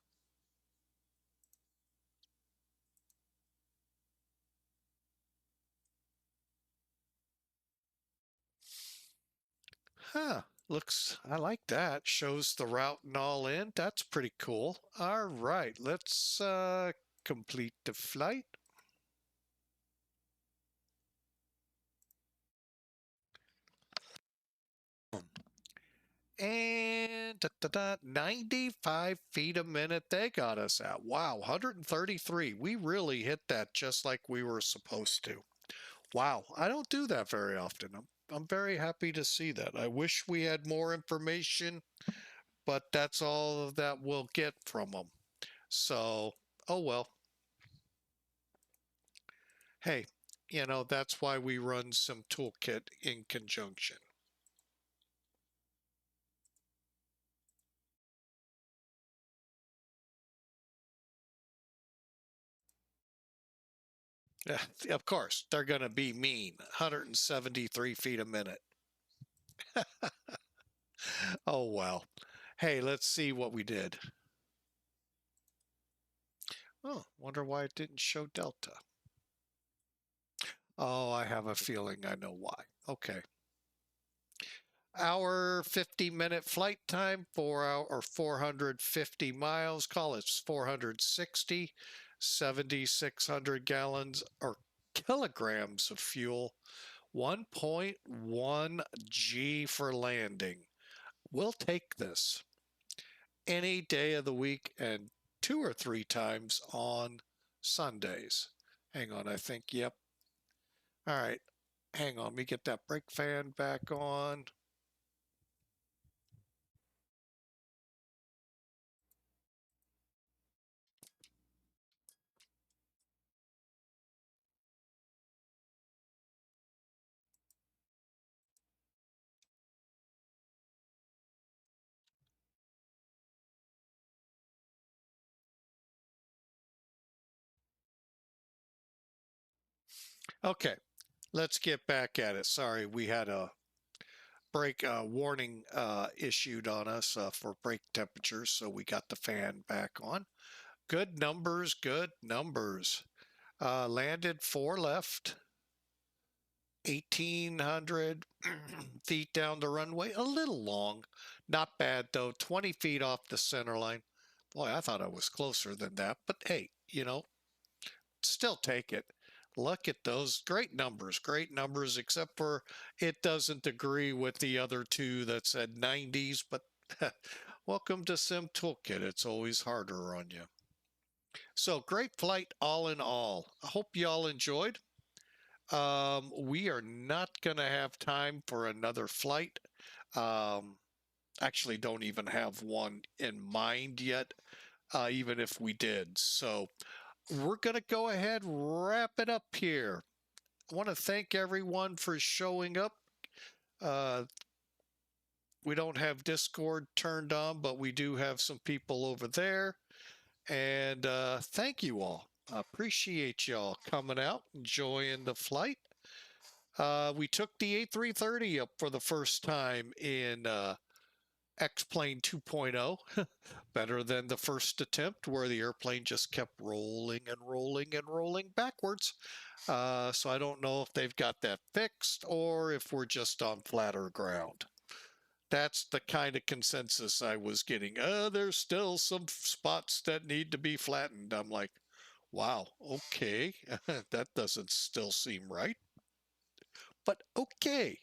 Huh, I like that. Shows the route and all in. That's pretty cool. All right, let's complete the flight. And 95 feet a minute they got us at. Wow, 133. We really hit that just like we were supposed to. Wow, I don't do that very often. I'm very happy to see that. I wish we had more information, but that's all that we'll get from them. So, oh well. Hey, that's why we run some toolkit in conjunction. Of course, they're going to be mean. 173 feet a minute. Oh, well. Hey, let's see what we did. Oh, wonder why it didn't show Delta. Oh, I have a feeling I know why. Okay. Hour 50-minute flight time, 4 hour or 450 miles. Call it 460, 7,600 gallons or kilograms of fuel. 1.1 G for landing. We'll take this any day of the week and 2 or 3 times on Sundays. Hang on, I think, yep. All right, hang on, let me get that brake fan back on. Okay, let's get back at it. Sorry, we had a brake warning issued on us for brake temperatures, so we got the fan back on. Good numbers, good numbers. Landed 4 left, 1,800 feet down the runway. A little long, not bad though. 20 feet off the center line. Boy, I thought I was closer than that, but hey, still take it. Look at those great numbers, except for it doesn't agree with the other two that said 90s, but welcome to Sim Toolkit. It's always harder on you. So great flight all in all. I hope y'all enjoyed. We are not going to have time for another flight. Actually, don't even have one in mind yet, even if we did. So we're going to go ahead and wrap it up here. I want to thank everyone for showing up. We don't have Discord turned on, but we do have some people over there. And thank you all. I appreciate y'all coming out, enjoying the flight. We took the A330 up for the first time in X-Plane 2.0. Better than the first attempt where the airplane just kept rolling and rolling and rolling backwards. So I don't know if they've got that fixed or if we're just on flatter ground. That's the kind of consensus I was getting. There's still some spots that need to be flattened. I'm like, wow, okay. That doesn't still seem right. But okay.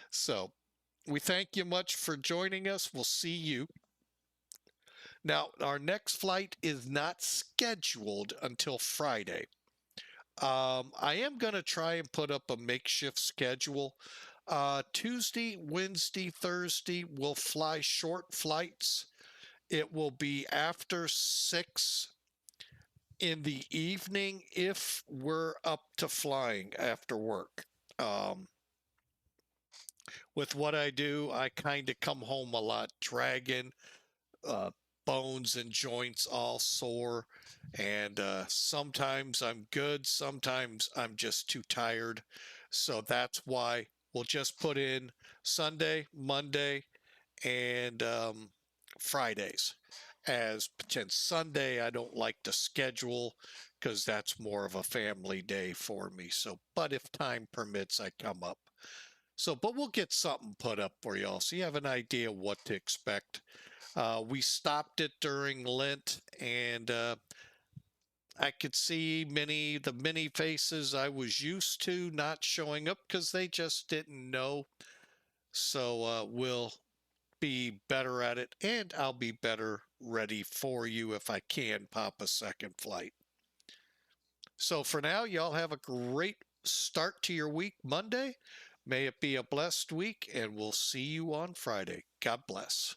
So we thank you much for joining us. We'll see you. Now, our next flight is not scheduled until Friday. I am going to try and put up a makeshift schedule. Tuesday, Wednesday, Thursday, we'll fly short flights. It will be after 6 in the evening if we're up to flying after work. With what I do, I kind of come home a lot dragging, uh, bones and joints all sore. And sometimes I'm good, sometimes I'm just too tired. So that's why we'll just put in Sunday, Monday, and Fridays. As since Sunday, I don't like to schedule because that's more of a family day for me. So, but if time permits, I come up. So, but we'll get something put up for y'all so you have an idea what to expect. We stopped it during Lent, and I could see the many faces I was used to not showing up because they just didn't know. So we'll be better at it, and I'll be better ready for you if I can pop a second flight. So for now, y'all have a great start to your week Monday. May it be a blessed week, and we'll see you on Friday. God bless.